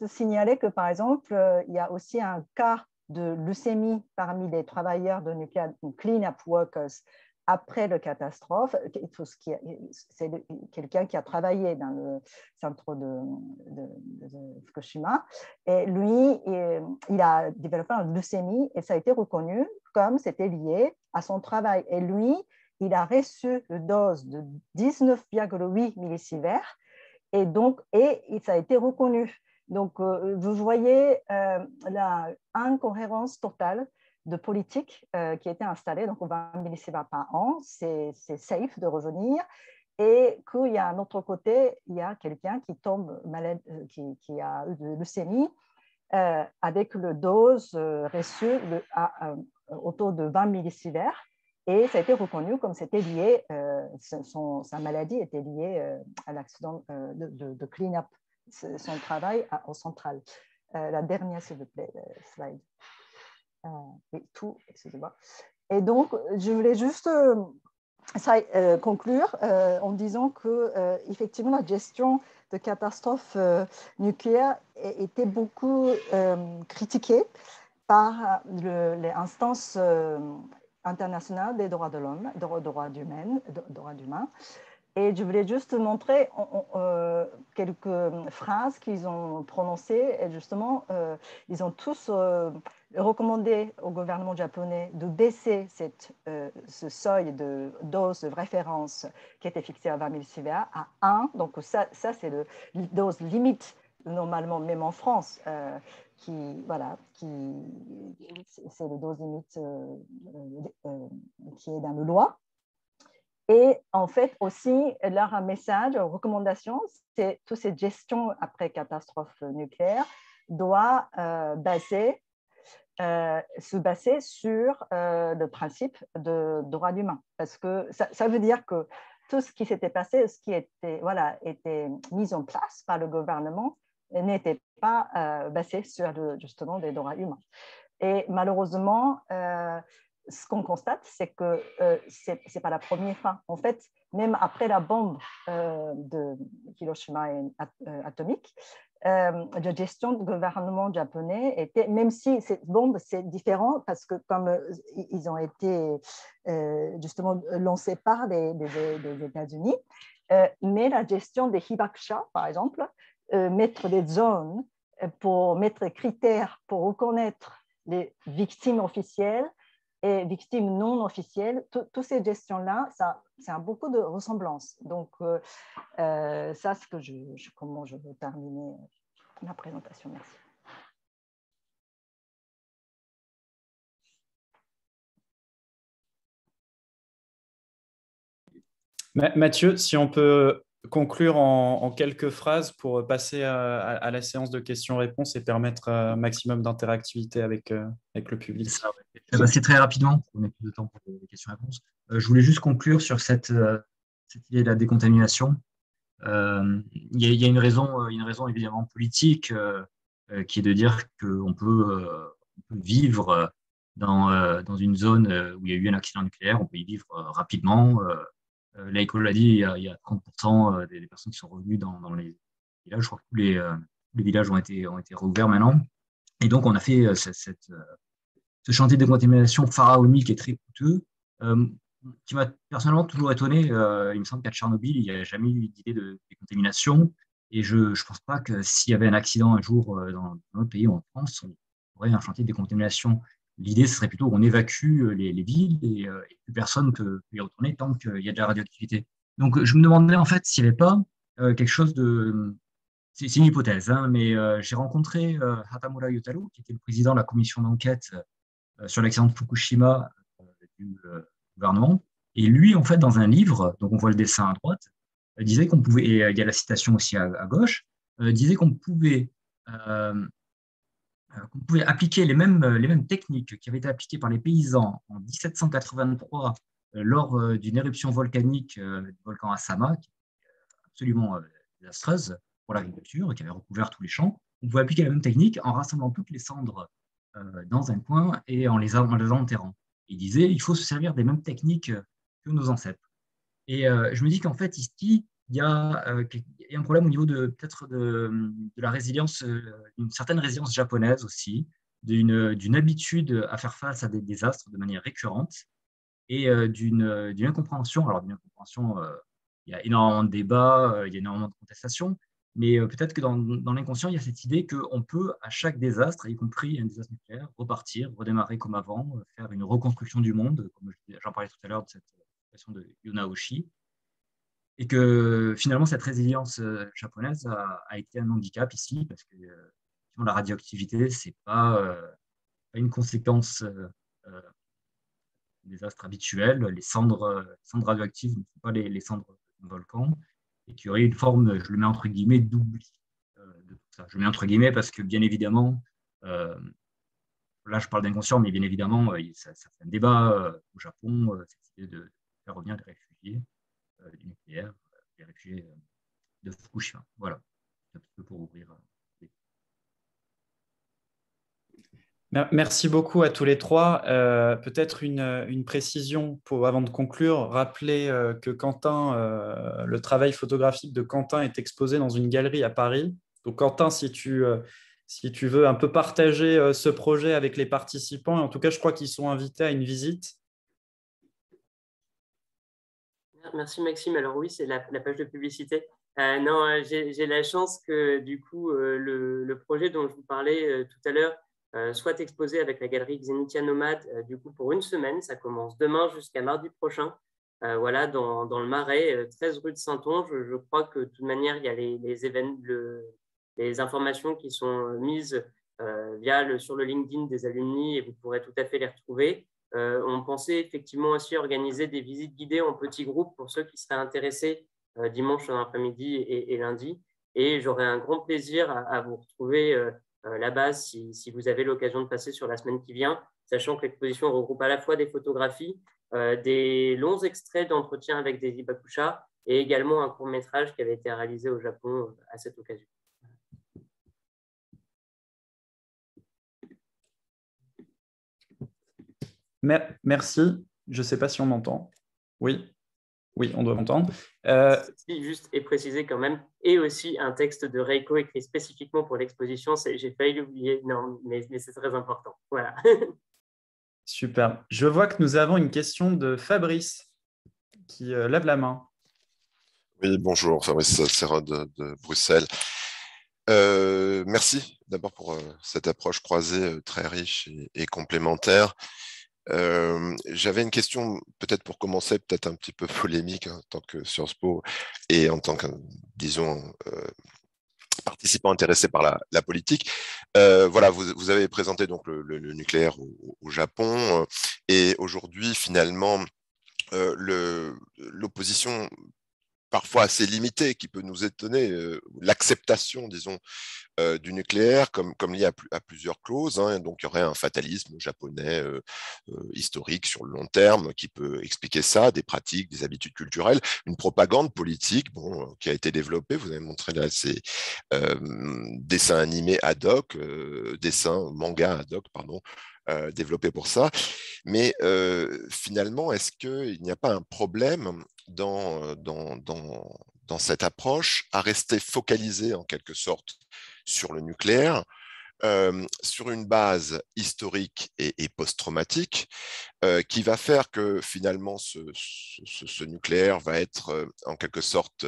signaler que, par exemple, il y a aussi un cas de leucémie parmi les travailleurs de nucléaire, clean-up workers, après la catastrophe. C'est quelqu'un qui a travaillé dans le centre de Fukushima. Et lui, il a développé une leucémie et ça a été reconnu comme c'était lié à son travail. Et lui, il a reçu une dose de 19,8 millisieverts et ça a été reconnu. Donc, vous voyez l'incohérence totale de politique qui a été installée. Donc, 20 millisieverts par an, c'est safe de revenir. Et qu'il y a un autre côté, il y a quelqu'un qui tombe malade, qui a eu de leucémie avec le dose reçue autour de 20 millisieverts. Et ça a été reconnu comme c'était lié, sa maladie était liée à l'accident de clean-up, son travail au central. La dernière, s'il vous plaît, slide. Oui, tout, excusez-moi. Et donc, je voulais juste conclure en disant que effectivement la gestion de catastrophes nucléaires était beaucoup critiquée par les instances internationales des droits de l'homme, droits humains. Et je voulais juste montrer quelques phrases qu'ils ont prononcées. Et justement, ils ont tous recommandé au gouvernement japonais de baisser ce seuil de dose de référence qui était fixé à 20 millisieverts à 1. Donc ça c'est la dose limite normalement, même en France, voilà, c'est le dose limite qui est dans la loi. Et en fait, aussi, leur message, leur recommandation, c'est toute cette gestion après catastrophe nucléaire doit se baser sur le principe de droit humain. Parce que ça veut dire que tout ce qui s'était passé, ce qui était mis en place par le gouvernement, n'était pas basé sur justement des droits humains. Et malheureusement, ce qu'on constate, c'est que ce n'est pas la première fois. En fait, même après la bombe de Hiroshima atomique, la gestion du gouvernement japonais était, même si cette bombe, c'est différent parce que comme ils ont été justement lancés par les États-Unis, mais la gestion des hibakusha, par exemple, mettre des zones pour mettre des critères pour reconnaître les victimes officielles et victimes non officielles, toutes ces gestions-là, ça a beaucoup de ressemblances. Donc, ça, c'est comment je veux terminer ma présentation. Merci. Mathieu, si on peut conclure en quelques phrases pour passer à la séance de questions-réponses et permettre un maximum d'interactivité avec le public. C'est très rapidement, pour qu'on ait plus de temps pour les questions-réponses. Je voulais juste conclure sur cette idée de la décontamination. Il y a une raison évidemment politique qui est de dire qu'on peut vivre dans une zone où il y a eu un accident nucléaire, on peut y vivre rapidement. Laïko l'a dit, il y a 30% des personnes qui sont revenues dans les villages. Je crois que tous les villages ont été rouverts maintenant. Et donc, on a fait ce chantier de décontamination pharaonique et très coûteux, qui m'a personnellement toujours étonné. Il me semble qu'à Tchernobyl, il n'y a jamais eu d'idée de décontamination. Et je ne pense pas que s'il y avait un accident un jour dans notre pays, en France, on aurait un chantier de décontamination. L'idée, ce serait plutôt qu'on évacue les villes et plus personne ne peut y retourner tant qu'il y a de la radioactivité. Donc, je me demandais en fait s'il n'y avait pas quelque chose de... C'est une hypothèse, hein, mais j'ai rencontré Hatamura Yotaro, qui était le président de la commission d'enquête sur l'accident de Fukushima du gouvernement. Et lui, en fait, dans un livre, donc on voit le dessin à droite, disait qu'on pouvait, et il y a la citation aussi à gauche, disait qu'on pouvait appliquer les mêmes techniques qui avaient été appliquées par les paysans en 1783 lors d'une éruption volcanique du volcan Asama, qui est absolument désastreuse pour l'agriculture, qui avait recouvert tous les champs. On pouvait appliquer la même technique en rassemblant toutes les cendres dans un coin et en les enterrant. Il disait il faut se servir des mêmes techniques que nos ancêtres. Et je me dis qu'en fait, ici, il y a un problème au niveau peut-être de la résilience, une certaine résilience japonaise aussi, d'une habitude à faire face à des désastres de manière récurrente et d'une incompréhension. Alors, d'une incompréhension, il y a énormément de débats, il y a énormément de contestations, mais peut-être que dans l'inconscient, il y a cette idée qu'on peut, à chaque désastre, y compris un désastre nucléaire, repartir, redémarrer comme avant, faire une reconstruction du monde, comme j'en parlais tout à l'heure de cette question de Yonaoshi. Et que finalement, cette résilience japonaise a été un handicap ici, parce que la radioactivité, ce n'est pas une conséquence des astres habituels. Les cendres radioactives ne sont pas les cendres d'un volcan, et qu'il y aurait une forme, je le mets entre guillemets, d'oubli de tout ça. Je le mets entre guillemets parce que, bien évidemment, là, je parle d'inconscient, mais bien évidemment, ça fait un débat au Japon, cette idée de faire revenir les réfugiés du nucléaire, les réfugiés de Fukushima. Voilà, un petit peu pour ouvrir. Merci beaucoup à tous les trois. Peut-être une précision avant de conclure. Rappeler que Quentin, le travail photographique de Quentin est exposé dans une galerie à Paris. Donc Quentin, si tu veux un peu partager ce projet avec les participants, en tout cas, je crois qu'ils sont invités à une visite. Merci Maxime. Alors oui, c'est la page de publicité. Non, j'ai la chance que du coup, le projet dont je vous parlais tout à l'heure soit exposé avec la galerie Xenitia Nomade du coup pour une semaine. Ça commence demain jusqu'à mardi prochain. Voilà, dans le Marais, 13 rue de Saint-Onge. Je crois que de toute manière, il y a les événements, les informations qui sont mises sur le LinkedIn des alumni et vous pourrez tout à fait les retrouver. On pensait effectivement aussi organiser des visites guidées en petits groupes pour ceux qui seraient intéressés dimanche dans l'après-midi et lundi. Et j'aurai un grand plaisir à vous retrouver là-bas si vous avez l'occasion de passer sur la semaine qui vient, sachant que l'exposition regroupe à la fois des photographies, des longs extraits d'entretiens avec des hibakusha et également un court-métrage qui avait été réalisé au Japon à cette occasion. Merci. Je ne sais pas si on m'entend. Oui, on doit m'entendre. Si, juste et préciser quand même, et aussi un texte de Reiko écrit spécifiquement pour l'exposition. J'ai failli l'oublier, non, mais c'est très important. Voilà. Super. Je vois que nous avons une question de Fabrice qui lève la main. Oui, bonjour, Fabrice Serra de Bruxelles. Merci d'abord pour cette approche croisée très riche et complémentaire. J'avais une question peut-être pour commencer, peut-être un petit peu polémique en tant que Sciences Po et en tant que, disons, participant intéressé par la politique. Voilà, vous avez présenté donc le nucléaire au Japon et aujourd'hui, finalement, l'opposition parfois assez limitée qui peut nous étonner, l'acceptation, disons, du nucléaire comme lié à plusieurs clauses. Donc, il y aurait un fatalisme japonais historique sur le long terme qui peut expliquer ça, des pratiques, des habitudes culturelles, une propagande politique qui a été développée. Vous avez montré là ces dessins animés ad hoc, manga ad hoc, pardon, développés pour ça. Mais finalement, est-ce qu'il n'y a pas un problème dans cette approche à rester focalisé en quelque sorte sur le nucléaire, sur une base historique et post-traumatique qui va faire que finalement ce nucléaire va être en quelque sorte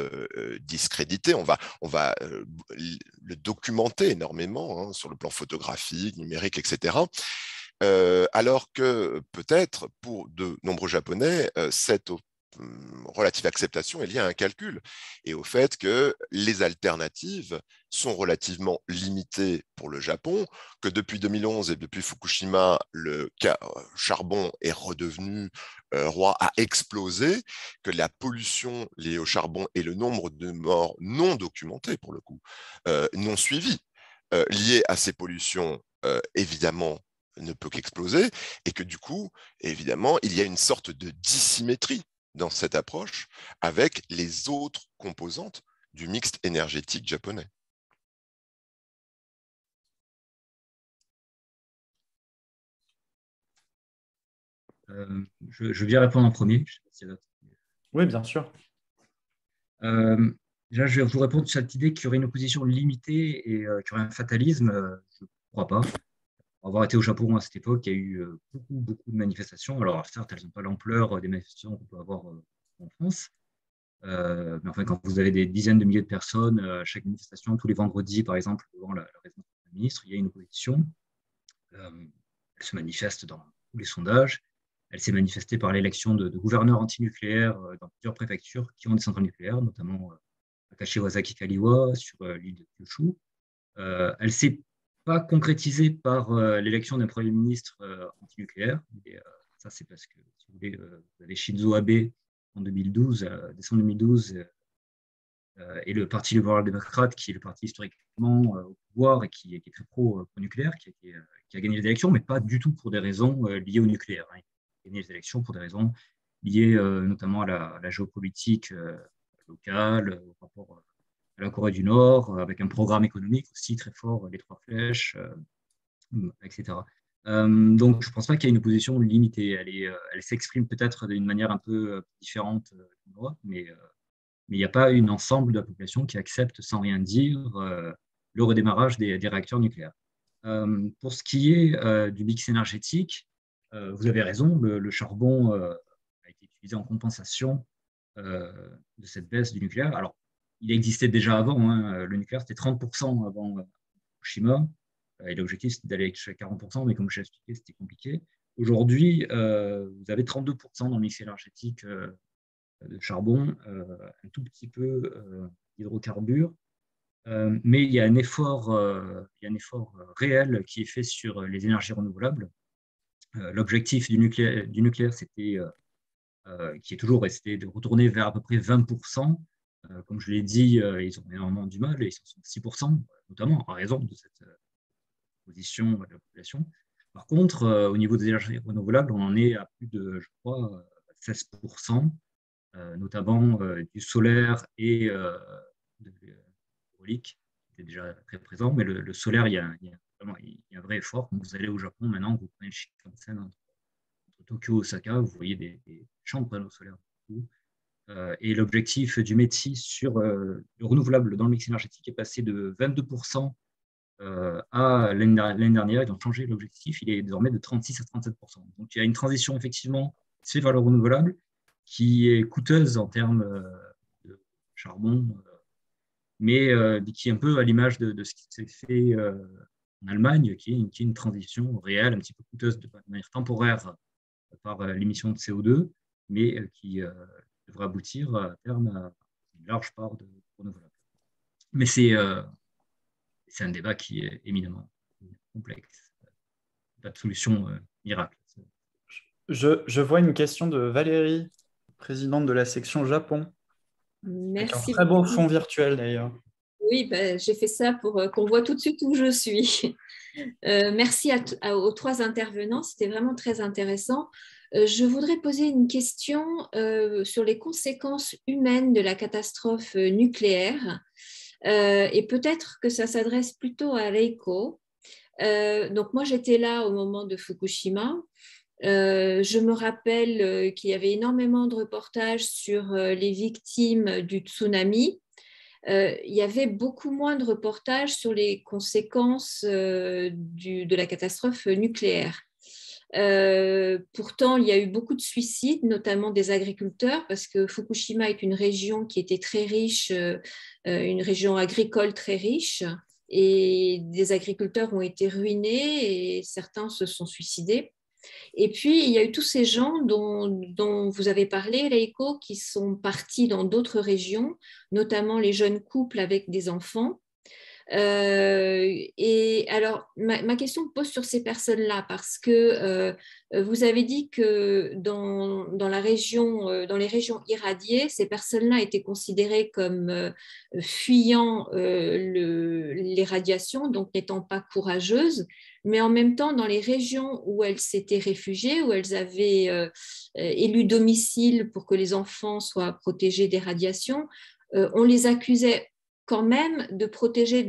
discrédité. On va le documenter énormément sur le plan photographique, numérique, etc. Alors que peut-être pour de nombreux Japonais, cette relative acceptation est liée à un calcul et au fait que les alternatives sont relativement limitées pour le Japon, que depuis 2011 et depuis Fukushima, le charbon est redevenu roi, a explosé, que la pollution liée au charbon et le nombre de morts non documentées pour le coup, non suivies, liées à ces pollutions, évidemment, ne peut qu'exploser, et que du coup, évidemment, il y a une sorte de dissymétrie dans cette approche avec les autres composantes du mix énergétique japonais. Je veux bien répondre en premier. Je sais pas s'il y a d'autres. Oui, bien sûr. Déjà, je vais vous répondre sur cette idée qu'il y aurait une opposition limitée et qu'il y aurait un fatalisme. Je ne crois pas. Pour avoir été au Japon à cette époque, il y a eu beaucoup de manifestations. Alors, certes, elles n'ont pas l'ampleur des manifestations qu'on peut avoir en France. Mais enfin, quand vous avez des dizaines de milliers de personnes à chaque manifestation, tous les vendredis, par exemple, devant la résidence du ministre, il y a une opposition. Elle se manifeste dans tous les sondages. Elle s'est manifestée par l'élection de gouverneurs antinucléaires dans plusieurs préfectures qui ont des centrales nucléaires, notamment à Kashiwazaki-Kariwa, sur l'île de Kyushu. Elle ne s'est pas concrétisée par l'élection d'un Premier ministre antinucléaire. Et, ça, c'est parce que, si vous voulez, vous avez Shinzo Abe en 2012, décembre 2012, et le Parti libéral-démocrate, qui est le parti historiquement au pouvoir et qui est très pro-nucléaire, qui a gagné les élections, mais pas du tout pour des raisons liées au nucléaire. Il a gagné les élections pour des raisons liées notamment à la géopolitique locale, au rapport à la Corée du Nord, avec un programme économique aussi très fort, les 3 flèches, etc. Donc, je ne pense pas qu'il y ait une opposition limitée. Elle s'exprime peut-être d'une manière un peu différente en Europe, mais il n'y a pas un ensemble de la population qui accepte sans rien dire le redémarrage des réacteurs nucléaires. Pour ce qui est du mix énergétique, vous avez raison, le charbon a été utilisé en compensation de cette baisse du nucléaire. Alors, il existait déjà avant, le nucléaire c'était 30% avant Fukushima, et l'objectif c'était d'aller jusqu'à 40%, mais comme je l'ai expliqué, c'était compliqué. Aujourd'hui, vous avez 32% dans le mix énergétique de charbon, un tout petit peu d'hydrocarbures, Mais il y a un effort réel qui est fait sur les énergies renouvelables. L'objectif du nucléaire, c'était, qui est toujours resté, de retourner vers à peu près 20%. Comme je l'ai dit, ils ont énormément du mal, et ils sont 6%, notamment en raison de cette position de la population. Par contre, au niveau des énergies renouvelables, on en est à plus de, je crois, 16%, notamment du solaire et de l'hydraulique, qui était déjà très présent. Mais le solaire, il y a un vrai effort. Quand vous allez au Japon, maintenant, vous prenez le Shinkansen entre Tokyo et Osaka, vous voyez des champs de panneaux solaires. Et l'objectif du METI sur le renouvelable dans le mix énergétique est passé de 22% à l'année dernière. Ils ont changé l'objectif, il est désormais de 36 à 37%. Donc il y a une transition effectivement qui se fait vers le renouvelable, qui est coûteuse en termes de charbon, mais qui est un peu à l'image de ce qui s'est fait en Allemagne, qui est une transition réelle, un petit peu coûteuse de manière temporaire par l'émission de CO2, mais qui devrait aboutir à terme à une large part de renouvelable. Mais c'est un débat qui est éminemment complexe. Pas de solution miracle. Je vois une question de Valérie, présidente de la section Japon. Merci. Avec un très beau fond virtuel d'ailleurs. Oui, ben, j'ai fait ça pour qu'on voit tout de suite où je suis. Merci aux trois intervenants, c'était vraiment très intéressant. Je voudrais poser une question sur les conséquences humaines de la catastrophe nucléaire. Et peut-être que ça s'adresse plutôt à Reiko. Donc moi, j'étais là au moment de Fukushima. Je me rappelle qu'il y avait énormément de reportages sur les victimes du tsunami. Il y avait beaucoup moins de reportages sur les conséquences de la catastrophe nucléaire. Pourtant, il y a eu beaucoup de suicides, notamment des agriculteurs, parce que Fukushima est une région qui était très riche, une région agricole très riche, et des agriculteurs ont été ruinés et certains se sont suicidés. Et puis, il y a eu tous ces gens dont vous avez parlé, Reiko, qui sont partis dans d'autres régions, notamment les jeunes couples avec des enfants. Et alors, ma question pose sur ces personnes-là parce que vous avez dit que dans les régions irradiées, ces personnes-là étaient considérées comme fuyant les radiations, donc n'étant pas courageuses, mais en même temps, dans les régions où elles s'étaient réfugiées, où elles avaient élu domicile pour que les enfants soient protégés des radiations, on les accusait quand même de profiter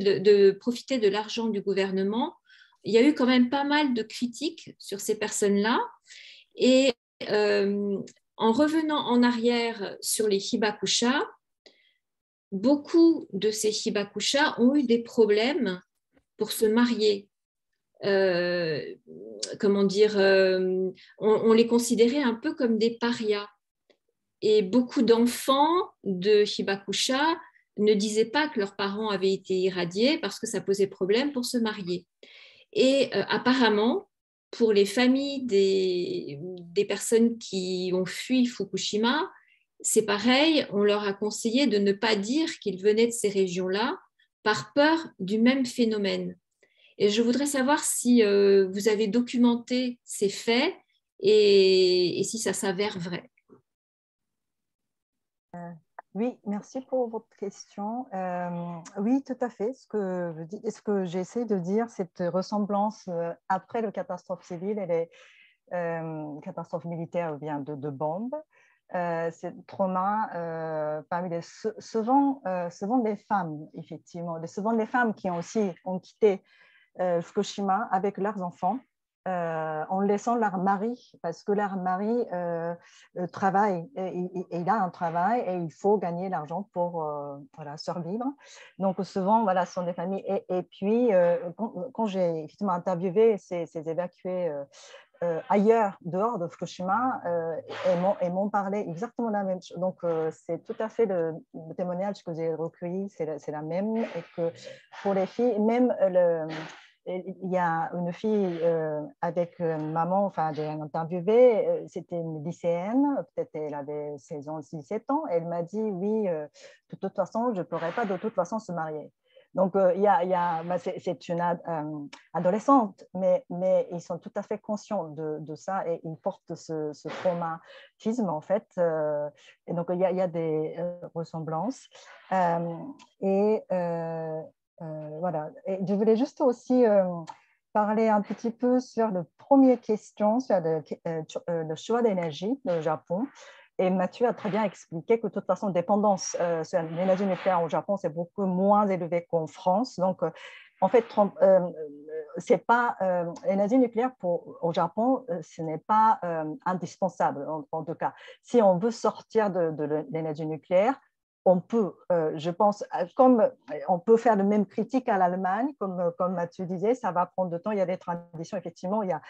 de l'argent du gouvernement. Il y a eu quand même pas mal de critiques sur ces personnes-là. Et en revenant en arrière sur les hibakusha, beaucoup de ces hibakusha ont eu des problèmes pour se marier. On les considérait un peu comme des parias. Et beaucoup d'enfants de hibakusha ne disaient pas que leurs parents avaient été irradiés parce que ça posait problème pour se marier. Et apparemment, pour les familles des personnes qui ont fui Fukushima, c'est pareil, on leur a conseillé de ne pas dire qu'ils venaient de ces régions-là par peur du même phénomène. Et je voudrais savoir si vous avez documenté ces faits et si ça s'avère vrai. Oui, merci pour votre question. Oui, tout à fait. Ce que j'essaie de dire, cette ressemblance après la catastrophe civile et les catastrophes militaires ou bien de bombes, c'est trauma souvent des femmes, effectivement, souvent des femmes qui ont quitté Fukushima avec leurs enfants. En laissant leur mari, parce que leur mari travaille, il a un travail et il faut gagner l'argent pour survivre. Donc souvent, ce sont des familles. Et puis, quand j'ai effectivement interviewé ces évacués ailleurs, dehors de Fukushima, et m'ont parlé exactement la même chose. Donc c'est tout à fait le témoignage que j'ai recueilli, c'est la même. Et que pour les filles, même il y a une fille avec maman, j'ai interviewé, c'était une lycéenne, peut-être elle avait 16 ans, 17 ans, elle m'a dit oui, de toute façon, je ne pourrais pas de toute façon se marier. Donc, c'est une adolescente, mais ils sont tout à fait conscients de ça et ils portent ce traumatisme, en fait. Et donc, il y a des ressemblances. Voilà. Et je voulais juste aussi parler un petit peu sur la première question, sur le choix d'énergie du Japon. Et Mathieu a très bien expliqué que de toute façon, dépendance sur l'énergie nucléaire au Japon, c'est beaucoup moins élevé qu'en France. Donc, en fait, c'est pas l'énergie nucléaire au Japon, ce n'est pas indispensable en tout cas. Si on veut sortir de l'énergie nucléaire, on peut, je pense, comme on peut faire le même critique à l'Allemagne, comme Mathieu disait, ça va prendre du temps. Il y a des traditions, effectivement, il y a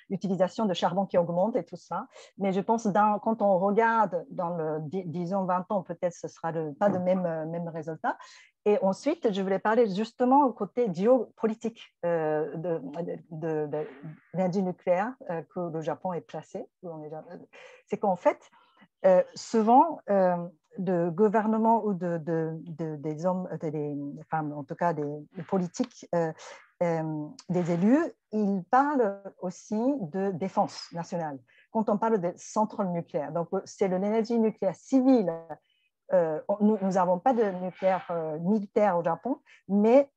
l'utilisation de charbon qui augmente et tout ça. Mais je pense quand on regarde dans disons 20 ans, peut-être ce ne sera pas le même résultat. Et ensuite, je voulais parler justement au côté géopolitique de l'énergie nucléaire que le Japon est placé. C'est qu'en fait, souvent, de gouvernements ou des hommes, des femmes, en tout cas des politiques, des élus, ils parlent aussi de défense nationale. Quand on parle de centrales nucléaires, donc c'est l'énergie nucléaire civile. Nous n'avons pas de nucléaire militaire au Japon, mais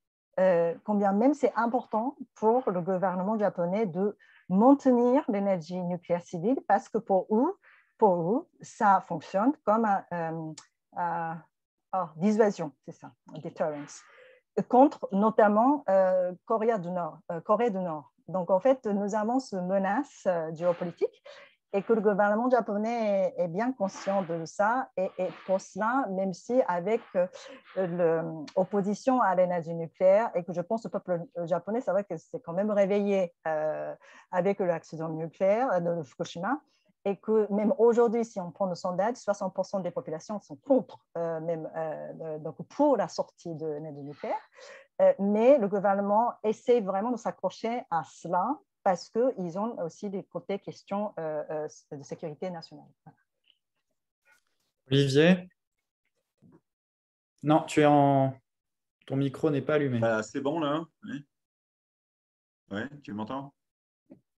combien même c'est important pour le gouvernement japonais de maintenir l'énergie nucléaire civile parce que pour eux, ça fonctionne comme dissuasion, c'est ça, deterrence, contre notamment Corée du Nord. Donc, en fait, nous avons ce menace géopolitique et que le gouvernement japonais est bien conscient de ça. Et pour cela, même si avec l'opposition à l'énergie nucléaire, et que je pense que le peuple japonais, c'est vrai que c'est quand même réveillé avec l'accident nucléaire de Fukushima, et que même aujourd'hui, si on prend le sondage, 60% des populations sont contre, donc pour la sortie de l'énergie nucléaire. Mais le gouvernement essaie vraiment de s'accrocher à cela parce qu'ils ont aussi des côtés questions de sécurité nationale. Olivier? Non, ton micro n'est pas allumé. C'est bon là? Oui. Ouais, tu m'entends?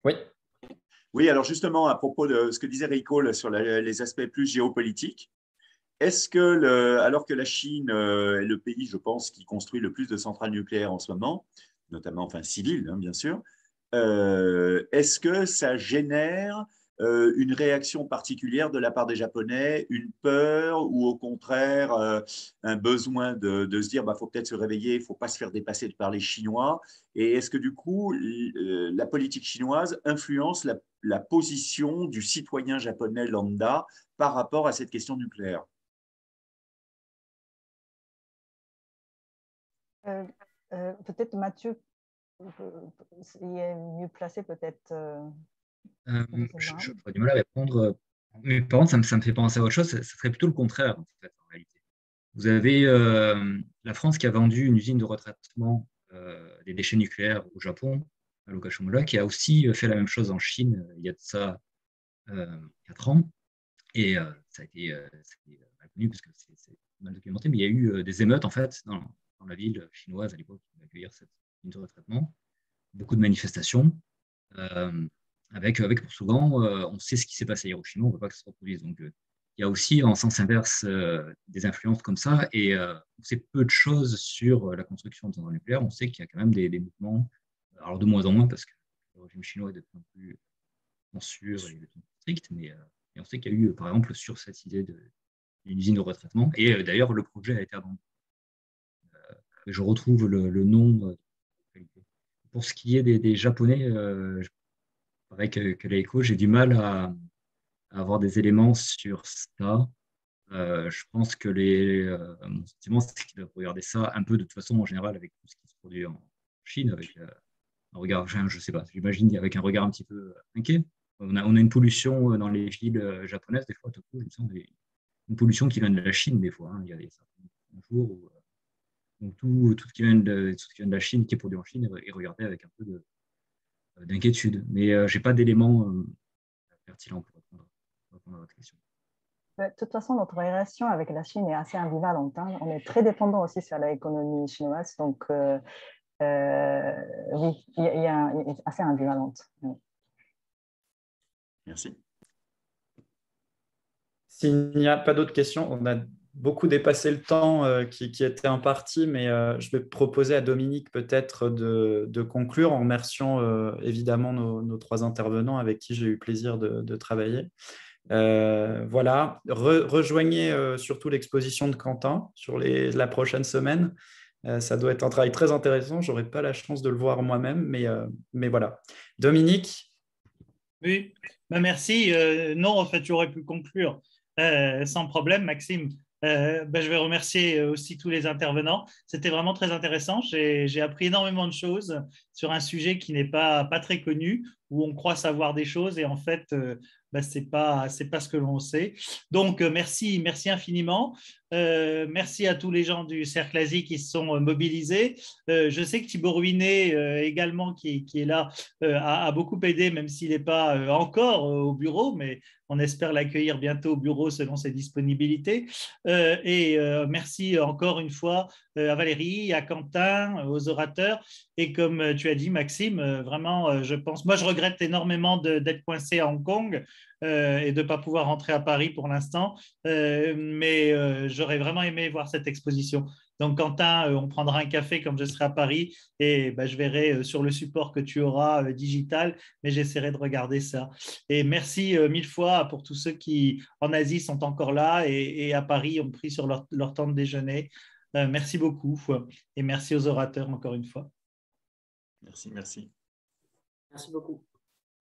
Oui. Oui, alors justement, à propos de ce que disait Rico sur les aspects plus géopolitiques, est-ce que, alors que la Chine est le pays, je pense, qui construit le plus de centrales nucléaires en ce moment, notamment civiles, bien sûr, est-ce que ça génère une réaction particulière de la part des Japonais, une peur ou au contraire un besoin de se dire faut peut-être se réveiller, il ne faut pas se faire dépasser par les Chinois? Et est-ce que du coup, la politique chinoise influence la position du citoyen japonais lambda par rapport à cette question nucléaire? Peut-être Mathieu il est mieux placé, peut-être. J'aurais du mal à répondre. Mais par contre, ça me fait penser à autre chose. Ça serait plutôt le contraire, en fait, en réalité. Vous avez la France qui a vendu une usine de retraitement des déchets nucléaires au Japon, à Lokashimura, qui a aussi fait la même chose en Chine il y a de ça 4 ans. Et ça a été mal connu parce que c'est mal documenté, mais il y a eu des émeutes en fait dans la ville chinoise à l'époque pour accueillir cette usine de retraitement. Beaucoup de manifestations. Avec pour slogan on sait ce qui s'est passé à Hiroshima, on ne veut pas que ça se reproduise. Donc, il y a aussi en sens inverse des influences comme ça, et on sait peu de choses sur la construction de centrales nucléaires. On sait qu'il y a quand même des mouvements, alors de moins en moins parce que le régime chinois est de plus en plus censure et de plus en plus strict, mais et on sait qu'il y a eu par exemple sur cette idée d'une usine de retraitement, et d'ailleurs le projet a été abandonné. Je retrouve le nom. Pour ce qui est des Japonais, pareil que l'ECO, j'ai du mal à avoir des éléments sur ça. Je pense que mon sentiment, c'est qu'ils doivent regarder ça un peu de toute façon en général avec tout ce qui se produit en Chine, avec un regard, je ne sais pas, j'imagine avec un regard un petit peu inquiet. On a une pollution dans les villes japonaises, des fois, tout coup, je me sens une pollution qui vient de la Chine, des fois. Il y a des jours où tout ce qui vient de la Chine, qui est produit en Chine, est regardé avec un peu d'inquiétude. Mais je n'ai pas d'éléments pertinents pour répondre à votre question. De toute façon, notre relation avec la Chine est assez ambivalente, hein. On est très dépendant aussi sur l'économie chinoise, donc oui, il est assez ambivalente. Merci. S'il n'y a pas d'autres questions, on a beaucoup dépassé le temps qui était imparti, mais je vais proposer à Dominique peut-être de conclure en remerciant évidemment nos trois intervenants avec qui j'ai eu plaisir de travailler. Voilà, rejoignez surtout l'exposition de Quentin sur la prochaine semaine. Ça doit être un travail très intéressant. Je n'aurai pas la chance de le voir moi-même, mais voilà. Dominique? Oui, ben merci. Non, en fait, j'aurais pu conclure sans problème, Maxime. Ben, je vais remercier aussi tous les intervenants. C'était vraiment très intéressant. J'ai appris énormément de choses sur un sujet qui n'est pas très connu, où on croit savoir des choses et en fait, ben, c'est pas ce que l'on sait. Donc, merci infiniment. Merci à tous les gens du Cercle Asie qui se sont mobilisés. Je sais que Thibaut Ruinet également, qui est là, a beaucoup aidé, même s'il n'est pas encore au bureau, mais on espère l'accueillir bientôt au bureau selon ses disponibilités. Merci encore une fois à Valérie, à Quentin, aux orateurs. Et comme tu as dit, Maxime, vraiment, je pense, moi je regrette énormément d'être coincé à Hong Kong et de ne pas pouvoir rentrer à Paris pour l'instant, mais j'aurais vraiment aimé voir cette exposition. Donc, Quentin, on prendra un café quand je serai à Paris et ben, je verrai sur le support que tu auras digital, mais j'essaierai de regarder ça. Et merci mille fois pour tous ceux qui, en Asie, sont encore là et à Paris ont pris sur leur temps de déjeuner. Merci beaucoup et merci aux orateurs encore une fois. Merci. Merci beaucoup.